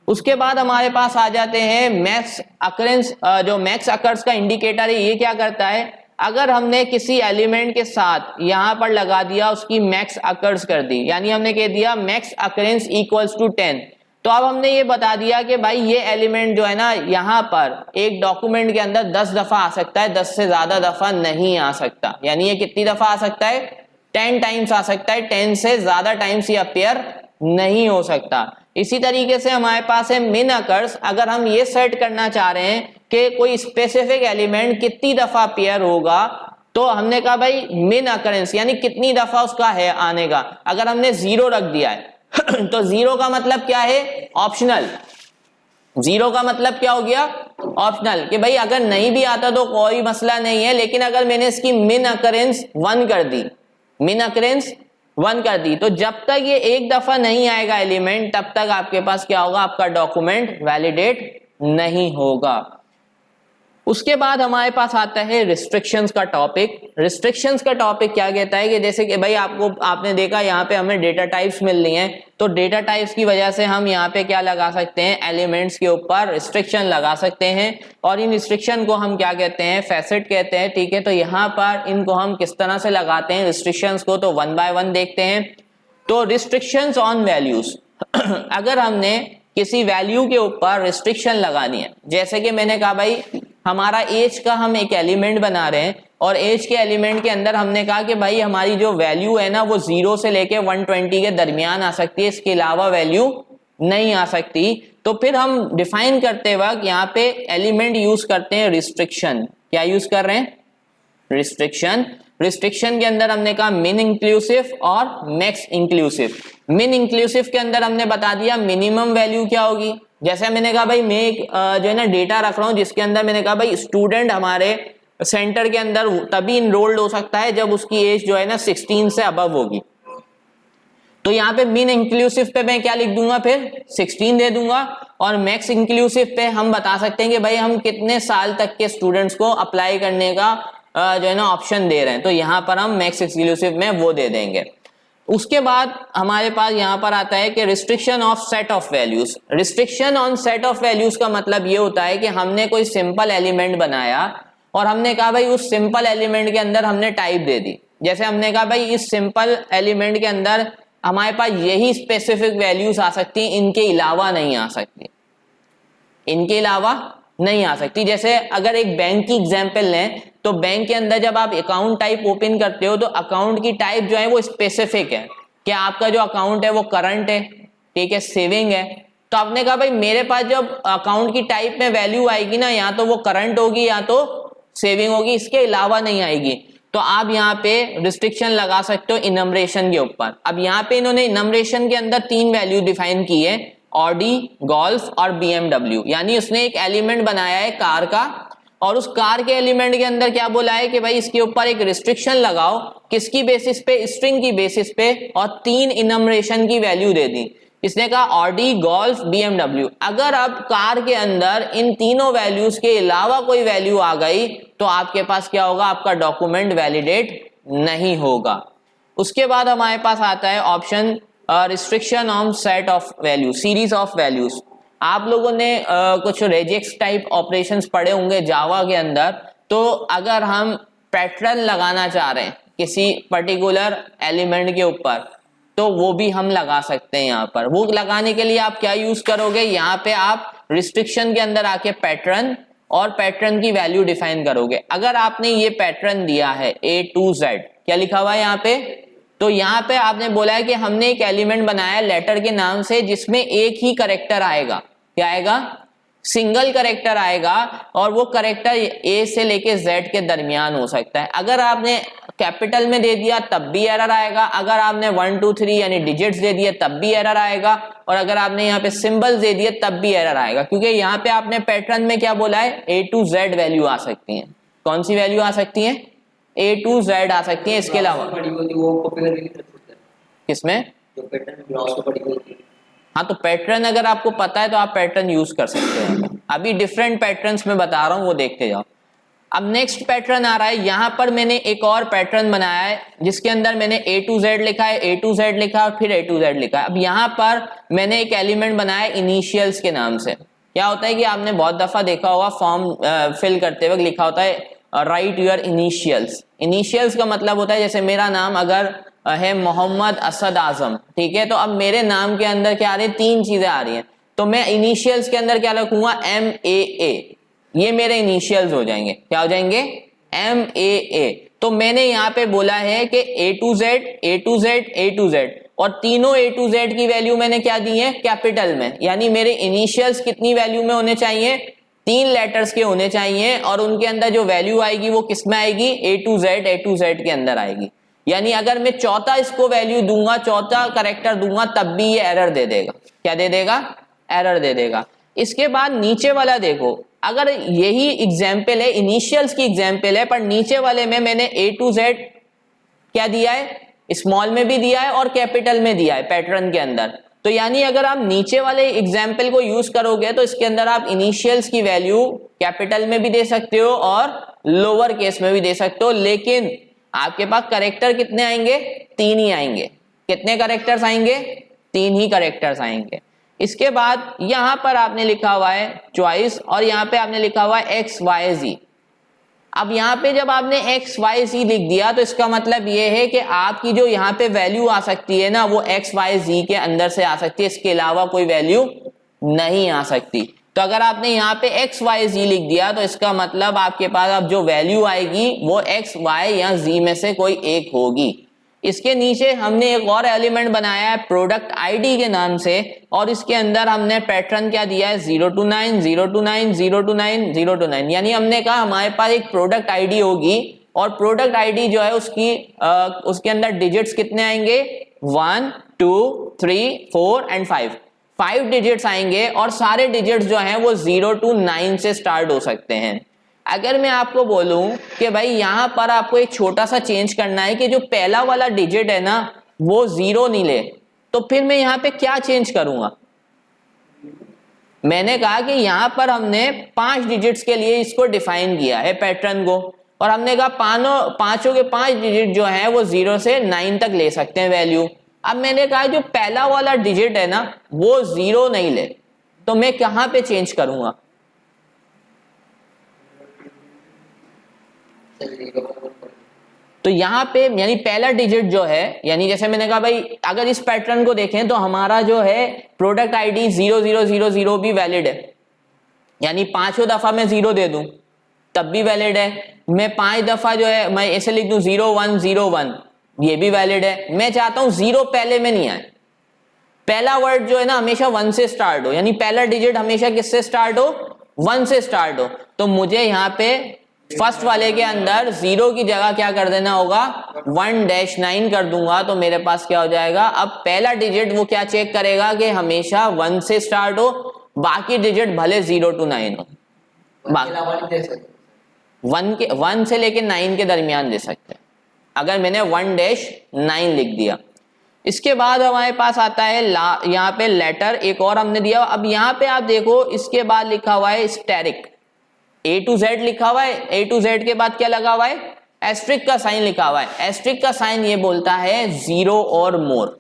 उसके बाद हमारे पास आ जाते हैं मैक्स अकरेंस, जो मैक्स अकर्स का इंडिकेटर है ये क्या करता है, अगर हमने किसी एलिमेंट के साथ यहां पर लगा दिया उसकी मैक्स अकर्स कर दी, यानी हमने कह दिया मैक्स अकरेंस इक्वल्स टू 10, तो अब हमने ये बता दिया कि भाई ये एलिमेंट जो है ना यहाँ पर एक डॉक्यूमेंट के अंदर 10 दफा आ सकता है, 10 से ज्यादा दफा नहीं आ सकता। यानी ये कितनी दफा आ सकता है, 10 टाइम्स आ सकता है, 10 से ज्यादा टाइम्स ये अपीयर नहीं हो सकता। इसी तरीके से हमारे पास है मिन अकर्स। अगर हम ये सेट करना चाह रहे हैं कि कोई स्पेसिफिक एलिमेंट कितनी दफा अपीयर होगा, तो हमने कहा भाई मिन अकरेंस यानी कितनी दफा उसका है आने का। अगर हमने 0 रख दिया है तो 0 का मतलब क्या है, ऑप्शनल। 0 का मतलब क्या हो गया, ऑप्शनल, कि भाई अगर नहीं भी आता तो कोई मसला नहीं है, लेकिन अगर मैंने इसकी मिन अकरेंस 1 कर दी, मिन अकरेंस 1 कर दी, तो जब तक ये एक दफा नहीं आएगा एलिमेंट तब तक आपके पास क्या होगा, आपका डॉक्यूमेंट वैलिडेट नहीं होगा। उसके बाद हमारे पास आता है रिस्ट्रिक्शंस का टॉपिक। रिस्ट्रिक्शंस का टॉपिक क्या कहता है कि जैसे कि भाई आपने देखा यहाँ पे हमें डेटा टाइप्स मिल रही हैं, तो डेटा टाइप्स की वजह से हम यहाँ पे क्या लगा सकते हैं, एलिमेंट्स के ऊपर रिस्ट्रिक्शन लगा सकते हैं, और इन रिस्ट्रिक्शन को हम क्या कहते हैं, फैसेट कहते हैं। ठीक है, तो यहाँ पर इनको हम किस तरह से लगाते हैं रिस्ट्रिक्शंस को, तो 1 बाय 1 देखते हैं। तो रिस्ट्रिक्शंस ऑन वैल्यूज अगर हमने किसी वैल्यू के ऊपर रिस्ट्रिक्शन लगानी है, जैसे कि मैंने कहा भाई हमारा एज का हम एक एलिमेंट बना रहे हैं, और एज के एलिमेंट के अंदर हमने कहा कि भाई हमारी जो वैल्यू है ना वो 0 से लेके 120 के दरमियान आ सकती है, इसके अलावा वैल्यू नहीं आ सकती। तो फिर हम डिफाइन करते वक्त यहाँ पे एलिमेंट यूज करते हैं रिस्ट्रिक्शन। क्या यूज कर रहे हैं, रिस्ट्रिक्शन। रिस्ट्रिक्शन के अंदर हमने कहा मिन इंक्लूसिव और मैक्स इंक्लूसिव। मिन इंक्लूसिव के अंदर हमने बता दिया मिनिमम वैल्यू क्या होगी। जैसे मैंने कहा भाई मैं एक जो है ना डेटा रख रहा हूं जिसके अंदर मैंने कहा भाई स्टूडेंट हमारे सेंटर के अंदर तभी इनरोल्ड हो सकता है जब उसकी एज जो है ना 16 से अबव होगी। तो यहाँ पे मिन इंक्लूसिव पे मैं क्या लिख दूंगा, फिर 16 दे दूंगा, और मैक्स इंक्लूसिव पे हम बता सकते हैं कि भाई हम कितने साल तक के स्टूडेंट्स को अप्लाई करने का जो है ना ऑप्शन दे रहे हैं, तो यहाँ पर हम मैक्स इंक्लूसिव में वो दे देंगे। उसके बाद हमारे पास यहाँ पर आता है कि restriction of set of values. Restriction on set of values का मतलब ये होता है कि हमने कोई सिंपल एलिमेंट बनाया और हमने कहा भाई उस सिंपल एलिमेंट के अंदर हमने टाइप दे दी। जैसे हमने कहा भाई इस सिंपल एलिमेंट के अंदर हमारे पास यही स्पेसिफिक वैल्यूज आ सकती, इनके अलावा नहीं आ सकती, इनके अलावा नहीं आ सकती। जैसे अगर एक बैंक की एग्जांपल लें तो बैंक के अंदर जब आप अकाउंट टाइप ओपन करते हो तो अकाउंट की टाइप जो है वो स्पेसिफिक है कि आपका जो अकाउंट है वो करंट है, ठीक है, सेविंग है। तो आपने कहा भाई मेरे पास जब अकाउंट की टाइप में वैल्यू आएगी ना, या तो वो करंट होगी या तो सेविंग होगी, इसके अलावा नहीं आएगी। तो आप यहाँ पे रिस्ट्रिक्शन लगा सकते हो इनमरेशन के ऊपर। अब यहाँ पे इन्होंने इनमरेशन के अंदर 3 वैल्यू डिफाइन की है, ऑडी, गोल्फ और बीएमडब्ल्यू। यानी उसने एक एलिमेंट बनाया है कार का, और उस कार के एलिमेंट के अंदर क्या बोला है कि भाई इसके ऊपर एक रिस्ट्रिक्शन लगाओ, किसकी बेसिस पे, स्ट्रिंग की बेसिस पे, और 3 इनमरेशन की वैल्यू दे दी। इसने कहा ऑडी, गोल्फ, बीएमडब्ल्यू। अगर अब कार के अंदर इन तीनों वैल्यूज के अलावा कोई वैल्यू आ गई तो आपके पास क्या होगा, आपका डॉक्यूमेंट वैलिडेट नहीं होगा। उसके बाद हमारे पास आता है option restriction on set of value, series of values. आप लोगों ने कुछ रेजेक्स टाइप ऑपरेशंस पढ़े होंगे जावा के अंदर। तो अगर हम पैटर्न लगाना चाह रहे हैं किसी पर्टिकुलर एलिमेंट के ऊपर तो वो भी हम लगा सकते हैं। यहाँ पर वो लगाने के लिए आप क्या यूज करोगे, यहाँ पे आप रिस्ट्रिक्शन के अंदर आके पैटर्न और पैटर्न की वैल्यू डिफाइन करोगे। अगर आपने ये पैटर्न दिया है A to Z, क्या लिखा हुआ है यहाँ पे, तो यहाँ पे आपने बोला है कि हमने एक एलिमेंट बनाया लेटर के नाम से जिसमें एक ही करेक्टर आएगा। क्या आएगा, सिंगल करेक्टर आएगा, और वो करेक्टर A से लेके Z के दरमियान हो सकता है। अगर आपने कैपिटल में दे दिया तब भी एरर आएगा, अगर आपने 1 2 3 यानी डिजिट्स दे दिए तब भी एरर आएगा, और अगर आपने यहाँ पे सिंबल्स दे दिए तब भी एरर आएगा, क्योंकि यहाँ पे आपने पैटर्न में क्या बोला है, A to Z वैल्यू आ सकती है। कौन सी वैल्यू आ सकती है, A to Z आ सकती है। इसके अलावा किसमें, हाँ, तो पैटर्न अगर आपको पता है तो आप पैटर्न यूज कर सकते हैं। अभी डिफरेंट पैटर्न्स में बता रहा हूँ, वो देखते जाओ। अब नेक्स्ट पैटर्न आ रहा है, यहां पर मैंने एक और पैटर्न बनाया है जिसके अंदर मैंने A to Z लिखा है, A to Z लिखा है, फिर A to Z लिखा है। अब यहां पर मैंने एक एलिमेंट बनाया है इनिशियल्स के नाम से। क्या होता है कि आपने बहुत दफा देखा होगा फॉर्म फिल करते वक्त लिखा होता है राइट योर इनिशियल्स। इनिशियल्स का मतलब होता है जैसे मेरा नाम अगर है मोहम्मद असद आजम, ठीक है, तो अब मेरे नाम के अंदर क्या आ रही है, 3 चीजें आ रही हैं, तो मैं इनिशियल्स के अंदर क्या रखूंगा, MAA, ये मेरे इनिशियल्स हो जाएंगे। क्या हो जाएंगे, MAA। तो मैंने यहाँ पे बोला है कि A to Z, A to Z, A to Z, और तीनों A to Z की वैल्यू मैंने क्या दी है, कैपिटल में। यानी मेरे इनिशियल्स कितनी वैल्यू में होने चाहिए, 3 लेटर्स के होने चाहिए, और उनके अंदर जो वैल्यू आएगी वो किस में आएगी, A to Z के अंदर आएगी। यानी अगर मैं चौथा इसको वैल्यू दूंगा, चौथा करेक्टर दूंगा, तब भी ये एरर दे देगा। क्या दे देगा, एरर दे देगा। इसके बाद नीचे वाला देखो, अगर यही एग्जाम्पल है, इनिशियल्स की एग्जाम्पल है, पर नीचे वाले में मैंने A to Z क्या दिया है, स्मॉल में भी दिया है और कैपिटल में दिया है पैटर्न के अंदर। तो यानी अगर आप नीचे वाले एग्जाम्पल को यूज करोगे तो इसके अंदर आप इनिशियल्स की वैल्यू कैपिटल में भी दे सकते हो और लोअर केस में भी दे सकते हो, लेकिन आपके पास करेक्टर कितने आएंगे, 3 ही आएंगे। कितने करेक्टर्स आएंगे, 3 ही करेक्टर्स आएंगे। इसके बाद यहां पर आपने लिखा हुआ है चॉइस, और यहां पे आपने लिखा हुआ है XYZ। अब यहां पे जब आपने XYZ लिख दिया तो इसका मतलब ये है कि आपकी जो यहाँ पे वैल्यू आ सकती है ना, वो XYZ के अंदर से आ सकती है, इसके अलावा कोई वैल्यू नहीं आ सकती। तो अगर आपने यहाँ पे XYZ लिख दिया तो इसका मतलब आपके पास अब जो वैल्यू आएगी वो X, Y या Z में से कोई एक होगी। इसके नीचे हमने एक और एलिमेंट बनाया है प्रोडक्ट आईडी के नाम से, और इसके अंदर हमने पैटर्न क्या दिया है, 0 to 9, 0 to 9, 0 to 9, 0 to 9। यानी हमने कहा हमारे पास एक प्रोडक्ट आईडी होगी, और प्रोडक्ट आईडी जो है उसके अंदर डिजिट्स कितने आएंगे, 1 2 3 4 एंड 5 डिजिट्स आएंगे, और सारे डिजिट्स जो हैं वो 0 to 9 से स्टार्ट हो सकते हैं। अगर मैं आपको बोलूं कि भाई यहां पर आपको एक छोटा सा चेंज करना है कि जो पहला वाला डिजिट है ना वो 0 नहीं ले, तो फिर मैं यहां पे क्या चेंज करूंगा। मैंने कहा कि यहां पर हमने 5 डिजिट्स के लिए इसको डिफाइन किया है पैटर्न को, और हमने कहा पांचों के 5 डिजिट जो है वो 0 से 9 तक ले सकते हैं वैल्यू। अब मैंने कहा जो पहला वाला डिजिट है ना वो 0 नहीं ले, तो मैं कहां पे चेंज करूंगा, तो यहां पे यानी पहला डिजिट जो है, यानी जैसे मैंने कहा भाई अगर इस पैटर्न को देखें तो हमारा जो है प्रोडक्ट आईडी 0000 भी वैलिड है, यानी 5 दफा मैं 0 दे दूं तब भी वैलिड है। मैं 5 दफा जो है मैं ऐसे लिख दूं 0101, ये भी वैलिड है। मैं चाहता हूं 0 पहले में नहीं आए, पहला वर्ड जो है ना हमेशा 1 से स्टार्ट हो, यानी पहला डिजिट हमेशा किससे स्टार्ट हो, 1 से स्टार्ट हो। तो मुझे यहाँ पे फर्स्ट वाले के अंदर 0 की जगह क्या कर देना होगा 1-9 कर दूंगा, तो मेरे पास क्या हो जाएगा, अब पहला डिजिट वो क्या चेक करेगा कि हमेशा 1 से स्टार्ट हो, बाकी डिजिट भले 0 to 9 हो, 1 से लेके 9 के दरमियान दे सकते हैं अगर मैंने 1-9 लिख दिया। इसके बाद हमारे पास आता है यहाँ पे लेटर एक और हमने दिया। अब यहाँ पे आप देखो इसके बाद लिखा हुआ है स्टेरिक, A to Z लिखा हुआ है, A to Z के बाद क्या लगा हुआ है, एस्ट्रिक का साइन लिखा हुआ है। एस्ट्रिक का साइन ये बोलता है 0 और मोर।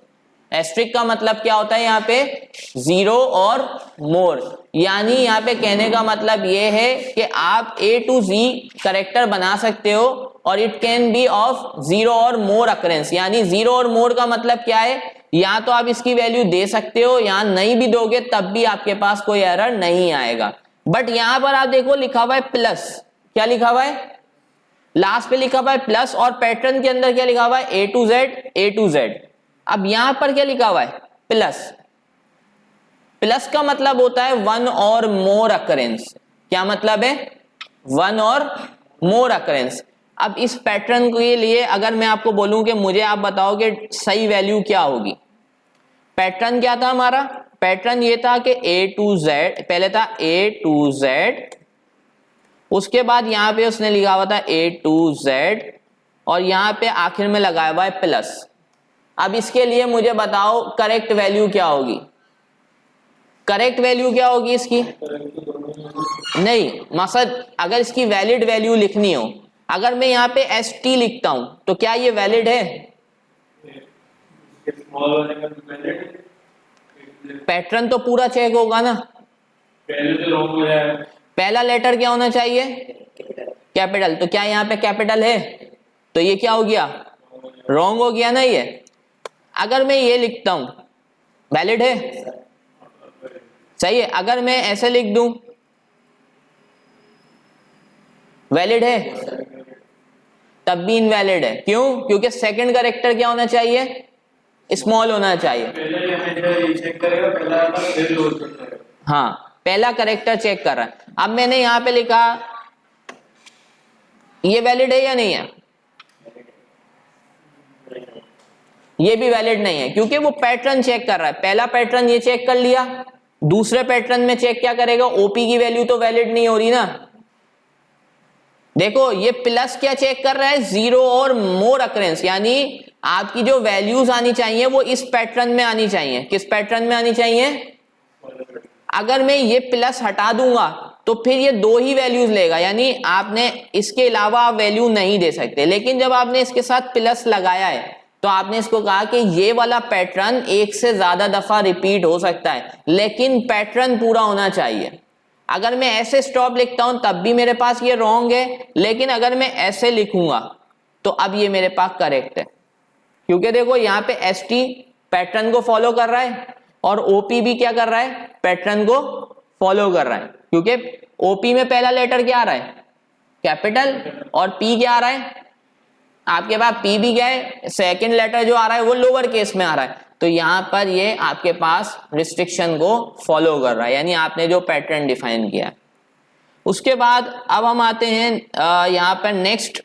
एस्ट्रिक का मतलब क्या होता है यहाँ पे 0 और मोर, यानी यहाँ पे कहने का मतलब ये है कि आप A to Z करेक्टर बना सकते हो और इट कैन बी ऑफ 0 और मोर अकरेंस। यानी 0 और मोर का मतलब क्या है, या तो आप इसकी वैल्यू दे सकते हो या नहीं भी दोगे तब भी आपके पास कोई एरर नहीं आएगा। बट यहां पर आप देखो लिखा हुआ है प्लस, क्या लिखा हुआ है, लास्ट पे लिखा हुआ है प्लस, और पैटर्न के अंदर क्या लिखा हुआ है A to Z। अब यहां पर क्या लिखा हुआ है प्लस, प्लस का मतलब होता है 1 और मोर अकरेंस। क्या मतलब है 1 और मोर अकरेंस। अब इस पैटर्न के लिए अगर मैं आपको बोलूं कि मुझे आप बताओ कि सही वैल्यू क्या होगी, पैटर्न क्या था हमारा, पैटर्न ये था कि A to Z, पहले था A to Z, उसके बाद यहां पे उसने लिखा हुआ था A to Z और यहां पे आखिर में लगाया हुआ है प्लस। अब इसके लिए मुझे बताओ करेक्ट वैल्यू क्या होगी, करेक्ट वैल्यू क्या होगी इसकी, नहीं मकसद अगर इसकी वैलिड वैल्यू लिखनी हो, अगर मैं यहाँ पे ST लिखता हूं तो क्या ये वैलिड है, पैटर्न तो पूरा चेक होगा ना, पहला लेटर क्या होना चाहिए कैपिटल, तो क्या यहाँ पे कैपिटल है, तो ये क्या हो गया रॉन्ग हो गया ना ये। अगर मैं ये लिखता हूं वैलिड है, सही है, अगर मैं ऐसे लिख दूं वैलिड है, तब भी इनवैलिड है। क्यों, क्योंकि सेकंड कैरेक्टर क्या होना चाहिए स्मॉल होना चाहिए। हाँ पहला कैरेक्टर चेक कर रहा है। अब मैंने यहां पे लिखा ये वैलिड है या नहीं है, ये भी वैलिड नहीं है क्योंकि वो पैटर्न चेक कर रहा है। पहला पैटर्न ये चेक कर लिया, दूसरे पैटर्न में चेक क्या करेगा, ओपी की वैल्यू तो वैलिड नहीं हो रही ना। देखो ये प्लस क्या चेक कर रहा है 0 और मोर अकरेंस, यानी आपकी जो वैल्यूज आनी चाहिए वो इस पैटर्न में आनी चाहिए। किस पैटर्न में आनी चाहिए, अगर मैं ये प्लस हटा दूंगा तो फिर ये 2 ही वैल्यूज लेगा, यानी आपने इसके अलावा आप वैल्यू नहीं दे सकते। लेकिन जब आपने इसके साथ प्लस लगाया है तो आपने इसको कहा कि ये वाला पैटर्न एक से ज्यादा दफा रिपीट हो सकता है लेकिन पैटर्न पूरा होना चाहिए। अगर मैं ऐसे स्टॉप लिखता हूं तब भी मेरे पास ये रॉन्ग है, लेकिन अगर मैं ऐसे लिखूंगा तो अब ये मेरे पास करेक्ट है, क्योंकि देखो यहाँ पे ST पैटर्न को फॉलो कर रहा है और OP भी क्या कर रहा है पैटर्न को फॉलो कर रहा है, क्योंकि OP में पहला लेटर क्या आ रहा है कैपिटल और P क्या आ रहा है, आपके पास P भी क्या है सेकंड लेटर जो आ रहा है वो लोअर केस में आ रहा है, तो यहां पर ये आपके पास रिस्ट्रिक्शन को फॉलो कर रहा है, यानी आपने जो पैटर्न डिफाइन किया। उसके बाद अब हम आते हैं यहाँ पर नेक्स्ट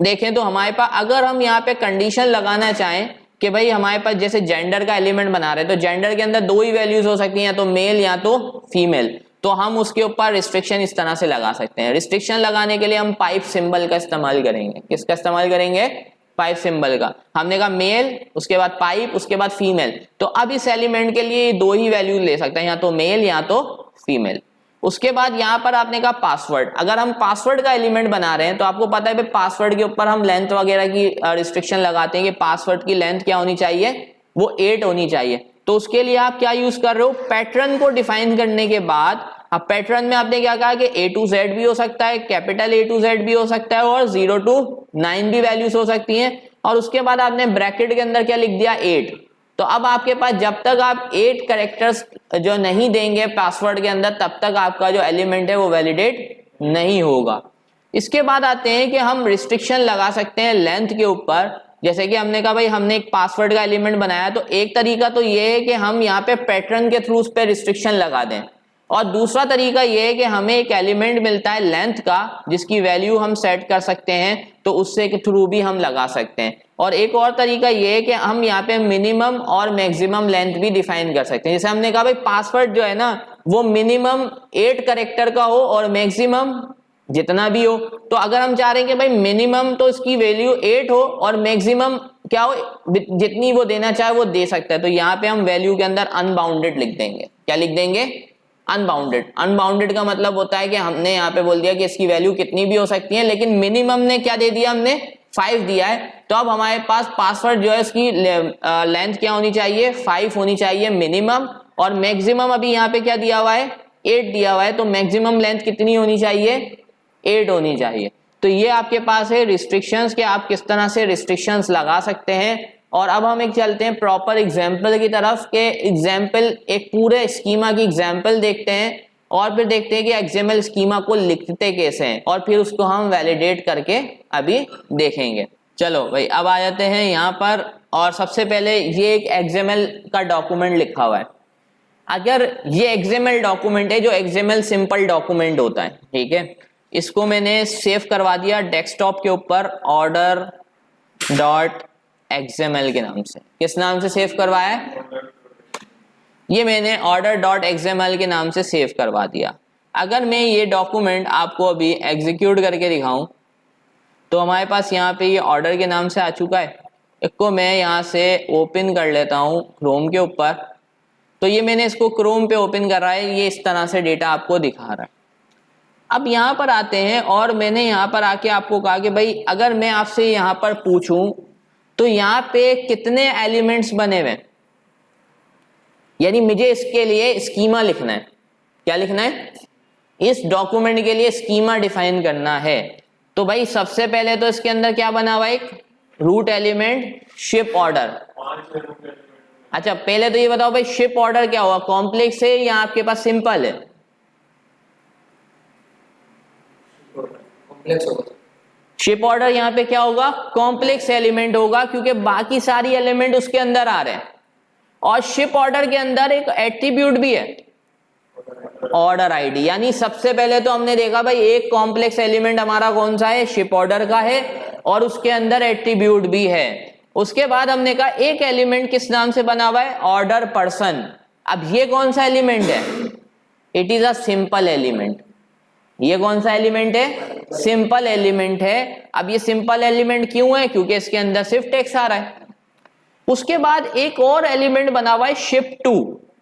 देखें तो हमारे पास अगर हम यहाँ पे कंडीशन लगाना चाहें कि भाई हमारे पास जैसे जेंडर का एलिमेंट बना रहे हैं तो जेंडर के अंदर 2 ही वैल्यूज हो सकती हैं, या तो मेल या तो फीमेल, तो हम उसके ऊपर रिस्ट्रिक्शन इस तरह से लगा सकते हैं। रिस्ट्रिक्शन लगाने के लिए हम पाइप सिंबल का इस्तेमाल करेंगे। किसका इस्तेमाल करेंगे, पाइप सिंबल का। हमने कहा मेल, उसके बाद पाइप, उसके बाद फीमेल, तो अब इस एलिमेंट के लिए 2 ही वैल्यू ले सकते हैं, या तो मेल या तो फीमेल। उसके बाद यहाँ पर आपने कहा पासवर्ड। अगर हम पासवर्ड का एलिमेंट बना रहे हैं तो आपको पता है पासवर्ड के ऊपर हम लेंथ वगैरह की रिस्ट्रिक्शन लगाते हैं कि पासवर्ड की लेंथ क्या होनी चाहिए, वो 8 होनी चाहिए। तो उसके लिए आप क्या यूज कर रहे हो, पैटर्न को डिफाइन करने के बाद अब पैटर्न में आपने क्या कहा कि A to Z भी हो सकता है, कैपिटल A to Z भी हो सकता है और 0 to 9 भी वैल्यूज हो सकती हैं, और उसके बाद आपने ब्रैकेट के अंदर क्या लिख दिया 8। तो अब आपके पास जब तक आप 8 कैरेक्टर्स जो नहीं देंगे पासवर्ड के अंदर तब तक आपका जो एलिमेंट है वो वैलिडेट नहीं होगा। इसके बाद आते हैं कि हम रिस्ट्रिक्शन लगा सकते हैं लेंथ के ऊपर। जैसे कि हमने कहा भाई हमने एक पासवर्ड का एलिमेंट बनाया, तो एक तरीका तो ये है कि हम यहाँ पे पैटर्न के थ्रू उस पर रिस्ट्रिक्शन लगा दें, और दूसरा तरीका ये है कि हमें एक एलिमेंट मिलता है लेंथ का जिसकी वैल्यू हम सेट कर सकते हैं, तो उससे के थ्रू भी हम लगा सकते हैं। और एक और तरीका ये है कि हम यहाँ पे मिनिमम और मैक्सिमम लेंथ भी डिफाइन कर सकते हैं। जैसे हमने कहा भाई पासवर्ड जो है ना वो मिनिमम 8 कैरेक्टर का हो और मैक्सिमम जितना भी हो, तो अगर हम चाह रहे हैं कि भाई मिनिमम तो इसकी वैल्यू 8 हो और मैक्सिमम क्या हो, जितनी वो देना चाहे वो दे सकता है, तो यहाँ पे हम वैल्यू के अंदर अनबाउंडेड लिख देंगे। क्या लिख देंगे? अनबाउंडेड। अनबाउंडेड का मतलब होता है कि हमने यहाँ पे बोल दिया कि इसकी वैल्यू कितनी भी हो सकती है, लेकिन मिनिमम ने क्या दे दिया, हमने 5 दिया है। तो अब हमारे पास पासवर्ड जो है उसकी लेंथ क्या होनी चाहिए, 5 होनी चाहिए मिनिमम, और मैक्सिमम अभी यहाँ पे क्या दिया हुआ है, 8 दिया हुआ है, तो मैक्सिमम लेंथ कितनी होनी चाहिए, 8 होनी चाहिए। तो ये आपके पास है रिस्ट्रिक्शंस कि आप किस तरह से रिस्ट्रिक्शंस लगा सकते हैं। और अब हम एक चलते हैं प्रॉपर एग्जाम्पल की तरफ के एग्जाम्पल, एक पूरे स्कीमा की एग्जाम्पल देखते हैं और फिर देखते हैं कि एक्सएमएल स्कीमा को लिखते कैसे हैं और फिर उसको हम वैलिडेट करके अभी देखेंगे। चलो भाई अब आ जाते हैं यहाँ पर, और सबसे पहले ये एक एक्सएमएल का डॉक्यूमेंट लिखा हुआ है। अगर ये एक्सएमएल डॉक्यूमेंट है जो एक्सएमएल सिंपल डॉक्यूमेंट होता है, ठीक है, इसको मैंने सेव करवा दिया डेस्कटॉप के ऊपर ऑर्डर डॉट एक्सएमएल के नाम से। किस नाम से सेव करवाया है? ये मैंने ऑर्डर डॉट एक्सएमएल के नाम से सेव करवा दिया। अगर मैं ये डॉक्यूमेंट आपको अभी एग्जीक्यूट करके दिखाऊं तो हमारे पास यहाँ पे ये ऑर्डर के नाम से आ चुका है। इसको मैं यहाँ से ओपन कर लेता हूँ क्रोम के ऊपर, तो ये मैंने इसको क्रोम पे ओपन कर रहा है, ये इस तरह से डेटा आपको दिखा रहा है। अब यहाँ पर आते हैं और मैंने यहाँ पर आके आपको कहा कि भाई अगर मैं आपसे यहाँ पर पूछूं तो यहाँ पे कितने एलिमेंट्स बने हुए, यानी मुझे इसके लिए स्कीमा लिखना है। क्या लिखना है? इस डॉक्यूमेंट के लिए स्कीमा डिफाइन करना है। तो भाई सबसे पहले तो इसके अंदर क्या बना हुआ है, एक रूट एलिमेंट शिप ऑर्डर। अच्छा पहले तो ये बताओ भाई शिप ऑर्डर क्या हुआ, कॉम्प्लेक्स है या आपके पास सिंपल है? शिप ऑर्डर यहाँ पे क्या होगा, कॉम्प्लेक्स एलिमेंट होगा, क्योंकि बाकी सारी एलिमेंट उसके अंदर आ रहे हैं। और शिप ऑर्डर के अंदर एक एट्रीब्यूट भी है, ऑर्डर आईडी। यानी सबसे पहले तो हमने देखा भाई एक कॉम्प्लेक्स एलिमेंट हमारा कौन सा है, शिप ऑर्डर का है, और उसके अंदर एट्रीब्यूट भी है। उसके बाद हमने कहा एक एलिमेंट किस नाम से बना हुआ है, ऑर्डर पर्सन। अब ये कौन सा एलिमेंट है, it is a simple element. ये कौन सा एलिमेंट है, सिंपल एलिमेंट है। अब ये सिंपल एलिमेंट क्यों है, क्योंकि इसके अंदर सिर्फ टेक्स्ट आ रहा है। उसके बाद एक और एलिमेंट बना हुआ है शिप 2।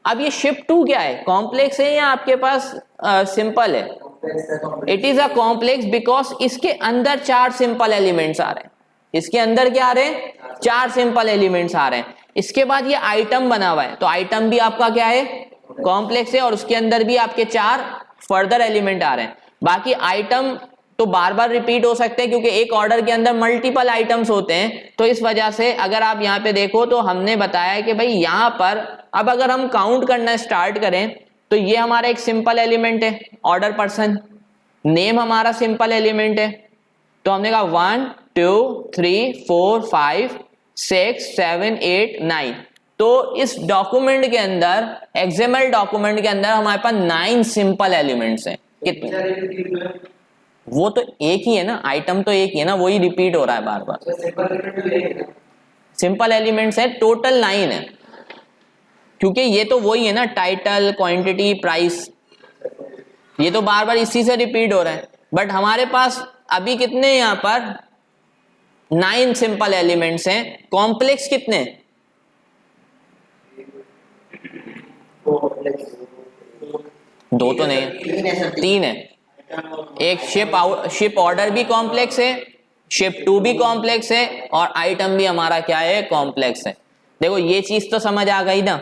अब ये शिप 2 क्या है, कॉम्प्लेक्स है या आपके पास सिंपल है? It is a complex because इसके अंदर 4 सिंपल एलिमेंट्स आ रहे हैं। इसके अंदर क्या आ रहे हैं, 4 सिंपल एलिमेंट्स आ रहे हैं। इसके बाद ये आइटम बना हुआ है, तो आइटम भी आपका क्या है, कॉम्प्लेक्स है, और उसके अंदर भी आपके 4 फर्दर एलिमेंट आ रहे हैं। बाकी आइटम तो बार बार रिपीट हो सकते हैं क्योंकि एक ऑर्डर के अंदर मल्टीपल आइटम्स होते हैं, तो इस वजह से अगर आप यहाँ पे देखो तो हमने बताया कि भाई यहाँ पर अब अगर हम काउंट करना स्टार्ट करें तो ये हमारा एक सिंपल एलिमेंट है ऑर्डर पर्सन, नेम हमारा सिंपल एलिमेंट है, तो हमने कहा 1 2 3 4 5 6 7 8 9। तो इस डॉक्यूमेंट के अंदर, एक्सएमएल डॉक्यूमेंट के अंदर हमारे पास 9 सिंपल एलिमेंट्स हैं। कितने? वो तो एक ही है ना, आइटम तो एक ही है ना, वही रिपीट हो रहा है बार बार। सिंपल एलिमेंट्स है टोटल 9 है, क्योंकि ये तो वही है ना, टाइटल, क्वांटिटी, प्राइस, ये तो बार बार इसी से रिपीट हो रहा है। बट हमारे पास अभी कितने यहाँ पर 9 सिंपल एलिमेंट्स हैं। कॉम्प्लेक्स कितने? 2 तो नहीं, 3 है। एक शिप ऑर्डर भी कॉम्प्लेक्स है, शिप 2 भी कॉम्प्लेक्स है, और आइटम भी हमारा क्या है, कॉम्प्लेक्स है। देखो ये चीज तो समझ आ गई ना।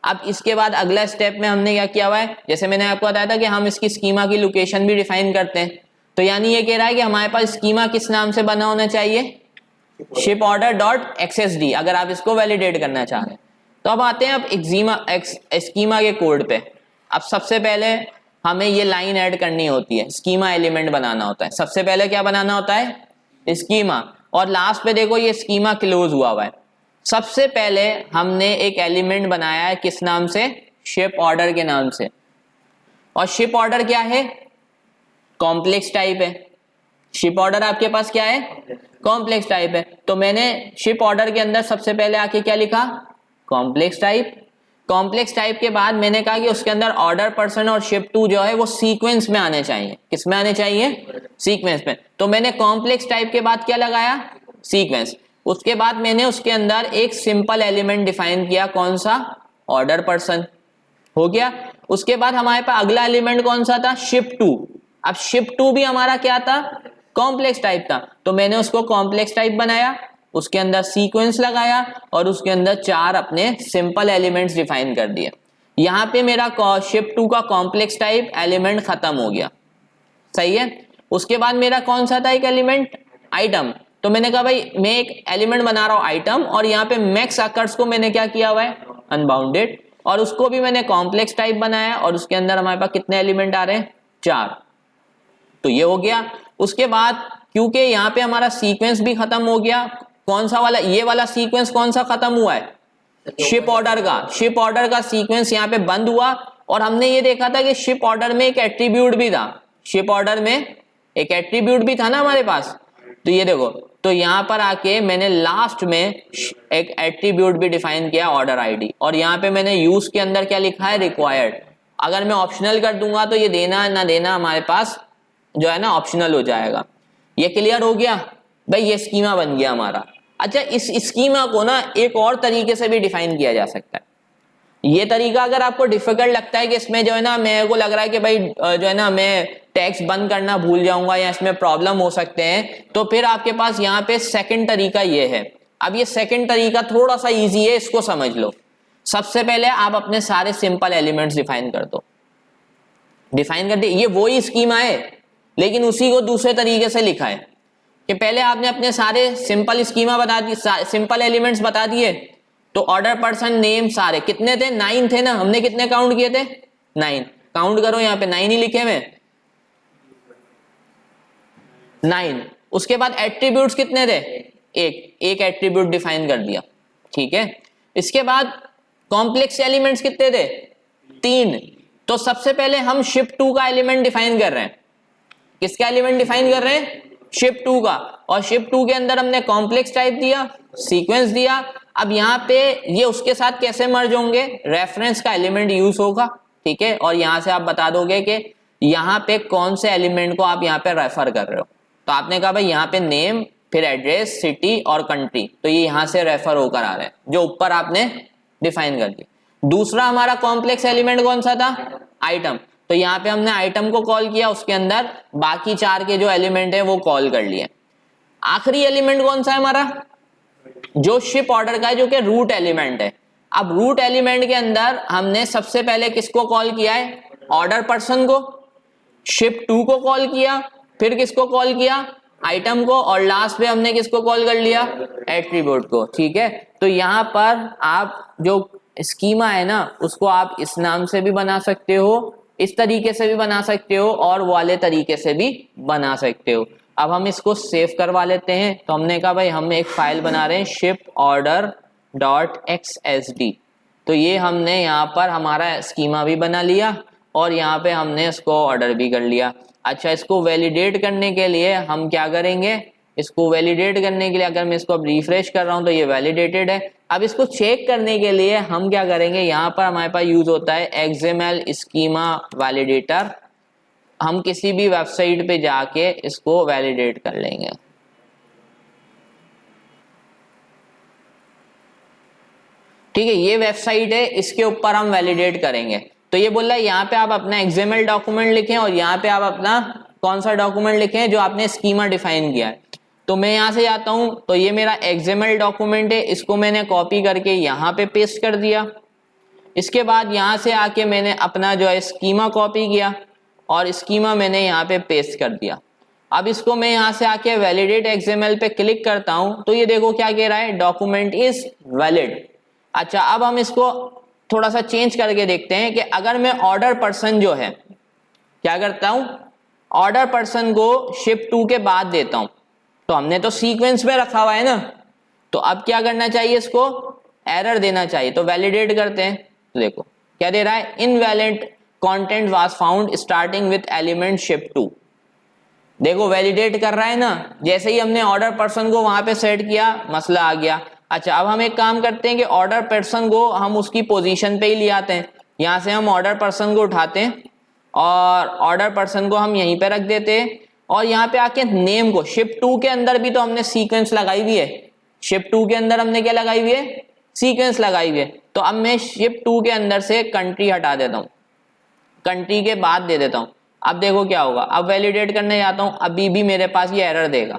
अब इसके बाद अगला स्टेप में हमने क्या किया हुआ है, जैसे मैंने आपको बताया था कि हम इसकी स्कीमा की लोकेशन भी डिफाइन करते हैं, तो यानी ये कह रहा है कि हमारे पास स्कीमा किस नाम से बना होना चाहिए, शिप ऑर्डर डॉट एक्सएसडी, अगर आप इसको वैलिडेट करना चाह रहे हैं। तो अब आते हैं अब स्कीमा के कोड पे। अब सबसे पहले हमें ये लाइन ऐड करनी होती है, स्कीमा एलिमेंट बनाना होता है। सबसे पहले क्या बनाना होता है, स्कीमा, और लास्ट पे देखो ये स्कीमा क्लोज हुआ है। सबसे पहले हमने एक एलिमेंट बनाया है किस नाम से, शिप ऑर्डर के नाम से। और शिप ऑर्डर क्या है, कॉम्प्लेक्स टाइप है। शिप ऑर्डर आपके पास क्या है, कॉम्प्लेक्स टाइप है। तो मैंने शिप ऑर्डर के अंदर सबसे पहले आके क्या लिखा, कॉम्प्लेक्स टाइप। कॉम्प्लेक्स टाइप के बाद मैंने कहा कि उसके अंदर ऑर्डर पर्सन और शिप टू जो है वो सीक्वेंस में आने चाहिए। किस में आने चाहिए, सीक्वेंस में। तो मैंने कॉम्प्लेक्स टाइप के बाद क्या लगाया, सीक्वेंस। उसके बाद मैंने उसके अंदर एक सिंपल एलिमेंट डिफाइन किया, कौन सा, ऑर्डर पर्सन, हो गया। उसके बाद हमारे पास अगला एलिमेंट कौन सा था, शिप टू। अब शिप टू भी हमारा क्या था, कॉम्प्लेक्स टाइप था। तो मैंने उसको कॉम्प्लेक्स टाइप बनाया, उसके अंदर सीक्वेंस लगाया और उसके अंदर 4 अपने सिंपल एलिमेंट्स डिफाइन कर दिए। यहां पे मेरा शिप टू का कॉम्प्लेक्स टाइप एलिमेंट खत्म हो गया, सही है। उसके बाद मेरा कौन सा था एक एलिमेंट, आइटम। तो मैंने कहा भाई मैं एक एलिमेंट बना रहा हूं आइटम, और यहाँ पे मैक्स अकर्स को मैंने क्या किया हुआ है, अनबाउंडेड, और उसको भी मैंने कॉम्प्लेक्स टाइप बनाया और उसके अंदर हमारे पास कितने एलिमेंट आ रहे हैं, 4। तो ये हो गया। उसके बाद क्योंकि यहाँ पे हमारा सीक्वेंस भी खत्म हो गया, कौन सा वाला, ये वाला सीक्वेंस कौन सा खत्म हुआ है, शिप ऑर्डर का। शिप ऑर्डर का सीक्वेंस यहाँ पे बंद हुआ। और हमने ये देखा था कि शिप ऑर्डर में एक एट्रीब्यूट भी था, शिप ऑर्डर में एक एट्रीब्यूट भी था ना हमारे पास। तो ये देखो, तो यहां पर आके मैंने लास्ट में एक एट्रीब्यूट भी डिफाइन किया, ऑर्डर आईडी, और यहाँ पे मैंने यूज के अंदर क्या लिखा है, रिक्वायर्ड। अगर मैं ऑप्शनल कर दूंगा तो ये देना ना देना हमारे पास जो है ना ऑप्शनल हो जाएगा। ये क्लियर हो गया भाई, ये स्कीमा बन गया हमारा। अच्छा, इस स्कीमा को ना एक और तरीके से भी डिफाइन किया जा सकता है। ये तरीका अगर आपको डिफिकल्ट लगता है कि इसमें जो है ना मेरे को लग रहा है कि भाई जो है ना मैं टैक्स बंद करना भूल जाऊंगा या इसमें प्रॉब्लम हो सकते हैं, तो फिर आपके पास यहाँ पे सेकंड तरीका ये है। अब ये सेकंड तरीका थोड़ा सा इजी है, इसको समझ लो। सबसे पहले आप अपने सारे सिंपल एलिमेंट्स डिफाइन कर दो, डिफाइन कर दिए। ये वही स्कीमा है लेकिन उसी को दूसरे तरीके से लिखा है कि पहले आपने अपने सारे सिंपल स्कीमा बता दी, सिंपल एलिमेंट्स बता दिए। तो ऑर्डर पर्सन नेम सारे कितने थे, 9 थे ना, हमने कितने काउंट किए थे, 9। काउंट करो, यहाँ पे 9 ही लिखे हुए, 9। उसके बाद एट्रीब्यूट्स कितने थे, एक एट्रीब्यूट डिफाइन कर दिया, ठीक है। इसके बाद कॉम्प्लेक्स एलिमेंट्स कितने थे, 3। तो सबसे पहले हम शिप टू का एलिमेंट डिफाइन कर रहे हैं। किसका एलिमेंट डिफाइन कर रहे हैं, शिप टू का। और शिप टू के अंदर हमने कॉम्प्लेक्स टाइप दिया, सीक्वेंस दिया। अब यहाँ पे ये उसके साथ कैसे मर्ज होंगे, रेफरेंस का एलिमेंट यूज होगा, ठीक है। और यहां से आप बता दोगे कि यहाँ पे कौन से एलिमेंट को आप यहाँ पे रेफर कर रहे हो। तो आपने कहा भाई यहाँ पे नेम, फिर एड्रेस, सिटी और कंट्री, तो ये यहाँ से रेफर होकर आ रहे हैं जो ऊपर आपने डिफाइन कर दिया। दूसरा हमारा कॉम्प्लेक्स एलिमेंट कौन सा था, आइटम। तो यहाँ पे हमने आइटम को कॉल किया, उसके अंदर बाकी 4 के जो एलिमेंट है वो कॉल कर लिए। आखिरी एलिमेंट कौन सा है हमारा, जो शिप ऑर्डर का है, जो कि रूट एलिमेंट है। अब रूट एलिमेंट के अंदर हमने सबसे पहले किसको कॉल किया है, ऑर्डर पर्सन को, शिप टू को कॉल किया, फिर किसको कॉल किया, आइटम को, और लास्ट में हमने किसको कॉल कर लिया, एट्रीब्यूट को, ठीक है। तो यहाँ पर आप जो स्कीमा है ना उसको आप इस नाम से भी बना सकते हो, इस तरीके से भी बना सकते हो, और वाले तरीके से भी बना सकते हो। अब हम इसको सेव करवा लेते हैं। तो हमने कहा भाई हम एक फाइल बना रहे हैं शिप ऑर्डर .xsd। तो ये हमने यहाँ पर हमारा स्कीमा भी बना लिया और यहाँ पे हमने इसको ऑर्डर भी कर लिया। अच्छा, इसको वैलिडेट करने के लिए हम क्या करेंगे, इसको वैलिडेट करने के लिए अगर मैं इसको अब रिफ्रेश कर रहा हूँ तो ये वैलिडेटेड है। अब इसको चेक करने के लिए हम क्या करेंगे, यहाँ पर हमारे पास यूज होता है XML स्कीमा वैलिडेटर। हम किसी भी वेबसाइट पे जाके इसको वैलिडेट कर लेंगे। ठीक है, ये वेबसाइट है, इसके ऊपर हम वैलिडेट करेंगे। तो ये बोल रहा है यहाँ पे आप अपना XML डॉक्यूमेंट लिखें और यहाँ पे आप अपना कौन सा डॉक्यूमेंट लिखें जो आपने स्कीमा डिफाइन किया है। तो मैं यहाँ से जाता हूँ, तो ये मेरा XML डॉक्यूमेंट है, इसको मैंने कॉपी करके यहाँ पे पेस्ट कर दिया। इसके बाद यहाँ से आके मैंने अपना जो है स्कीमा कॉपी किया और स्कीमा मैंने यहाँ पे पेस्ट कर दिया। अब इसको मैं यहाँ से आके वैलिडेट XML पे क्लिक करता हूँ तो ये देखो क्या कह रहा है, डॉक्यूमेंट इज वैलिड। अच्छा, अब हम इसको थोड़ा सा चेंज करके देखते हैं कि अगर मैं ऑर्डर पर्सन जो है क्या करता हूँ, ऑर्डर पर्सन को शिप टू के बाद देता हूँ। तो हमने तो सीक्वेंस में रखा हुआ है ना, तो अब क्या करना चाहिए, इसको एरर देना चाहिए। तो वैलिडेट करते हैं, तो देखो क्या दे रहा है, invalid content was found starting with element SHIP2। देखो वैलिडेट कर रहा है ना, जैसे ही हमने ऑर्डर पर्सन को वहां पे सेट किया मसला आ गया। अच्छा, अब हम एक काम करते हैं कि ऑर्डर पर्सन को हम उसकी पोजीशन पे ही ले आते हैं। यहाँ से हम ऑर्डर पर्सन को उठाते हैं और ऑर्डर पर्सन को हम यहीं पे रख देते हैं और यहाँ पे आके नेम को SHIP2 के अंदर भी तो हमने सीक्वेंस लगाई हुई है। SHIP2 के अंदर हमने क्या लगाई हुई है? सीक्वेंस लगाई हुई है। तो अब मैं SHIP2 के अंदर से कंट्री हटा देता हूँ, कंट्री के बाद दे देता हूँ। अब देखो क्या होगा, अब वैलिडेट करने जाता हूँ, अभी भी मेरे पास ये एरर देगा।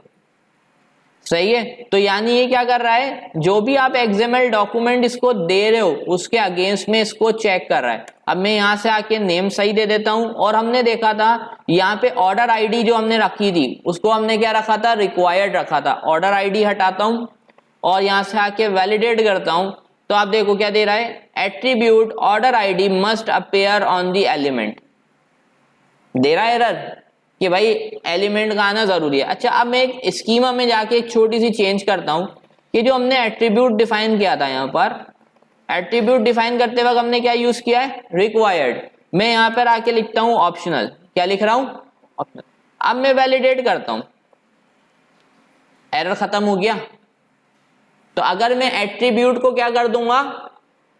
सही है, तो यानी ये क्या कर रहा है, जो भी आप XML डॉक्यूमेंट इसको दे रहे हो उसके अगेंस्ट में इसको चेक कर रहा है। अब मैं यहाँ से आके नेम सही दे देता हूँ और हमने देखा था यहाँ पे ऑर्डर आईडी जो हमने रखी थी उसको हमने क्या रखा था, रिक्वायर्ड रखा था। ऑर्डर आईडी हटाता हूँ और यहाँ से आके वैलिडेट करता हूँ, तो आप देखो क्या दे रहा है, attribute order ID must appear on the element. दे रहा है एरर कि भाई एलिमेंट का आना जरूरी है। अच्छा, अब मैं एक स्कीमा में जाके एक छोटी सी चेंज करता हूं कि जो हमने एट्रीब्यूट डिफाइन किया था, यहाँ पर एट्रीब्यूट डिफाइन करते वक्त हमने क्या यूज किया है, रिक्वायर्ड। मैं यहाँ पर आके लिखता हूं ऑप्शनल। क्या लिख रहा हूं, ऑप्शनल। अब मैं वैलिडेट करता हूं, एरर खत्म हो गया। तो अगर मैं एट्रीब्यूट को क्या कर दूंगा,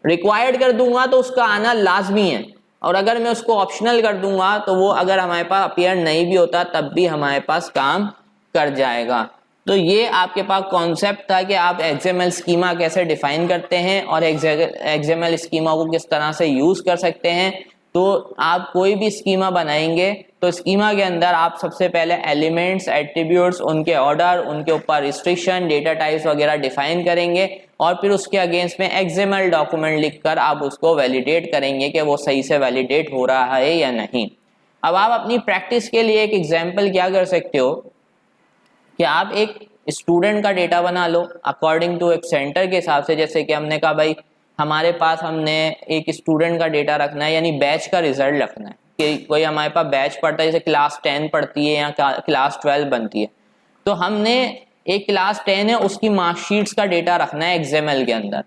रिक्वायर्ड कर दूंगा तो उसका आना लाजमी है, और अगर मैं उसको ऑप्शनल कर दूंगा तो वो अगर हमारे पास अपीयर नहीं भी होता तब भी हमारे पास काम कर जाएगा। तो ये आपके पास कॉन्सेप्ट था कि आप XML स्कीमा कैसे डिफाइन करते हैं और XML स्कीमा को किस तरह से यूज कर सकते हैं। तो आप कोई भी स्कीमा बनाएंगे तो स्कीमा के अंदर आप सबसे पहले एलिमेंट्स, एट्रीब्यूट्स, उनके ऑर्डर, उनके ऊपर रिस्ट्रिक्शन, डेटा टाइप्स वगैरह डिफाइन करेंगे और फिर उसके अगेंस्ट में XML डॉक्यूमेंट लिखकर आप उसको वैलिडेट करेंगे कि वो सही से वैलिडेट हो रहा है या नहीं। अब आप अपनी प्रैक्टिस के लिए एक एग्जाम्पल क्या कर सकते हो कि आप एक स्टूडेंट का डेटा बना लो अकॉर्डिंग टू एक सेंटर के हिसाब से। जैसे कि हमने कहा भाई हमारे पास हमने एक स्टूडेंट का डेटा रखना है, यानी बैच का रिजल्ट रखना है कि कोई हमारे पास बैच पढ़ता है, जैसे क्लास 10 पढ़ती है या क्लास 12 बनती है, तो हमने एक क्लास 10 है उसकी मार्कशीट्स का डेटा रखना है XML के अंदर।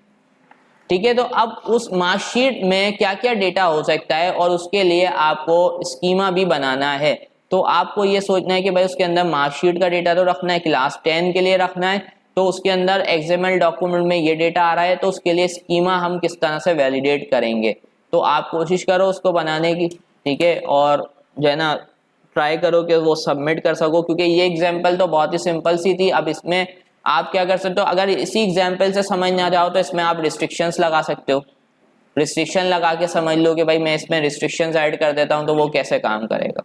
ठीक है, तो अब उस मार्कशीट में क्या क्या डेटा हो सकता है और उसके लिए आपको स्कीमा भी बनाना है। तो आपको ये सोचना है कि भाई उसके अंदर मार्कशीट का डेटा तो रखना है, क्लास 10 के लिए रखना है, तो उसके अंदर XML डॉक्यूमेंट में ये डेटा आ रहा है, तो उसके लिए स्कीमा हम किस तरह से वैलिडेट करेंगे। तो आप कोशिश करो उसको बनाने की, ठीक है, और जो है ना ट्राई करो कि वो सबमिट कर सको, क्योंकि ये एग्जाम्पल तो बहुत ही सिंपल सी थी। अब इसमें आप क्या कर सकते हो, अगर इसी एग्जाम्पल से समझ ना जाओ तो इसमें आप रिस्ट्रिक्शंस लगा सकते हो। रिस्ट्रिक्शन लगा के समझ लो कि भाई मैं इसमें रिस्ट्रिक्शंस ऐड कर देता हूँ तो वो कैसे काम करेगा।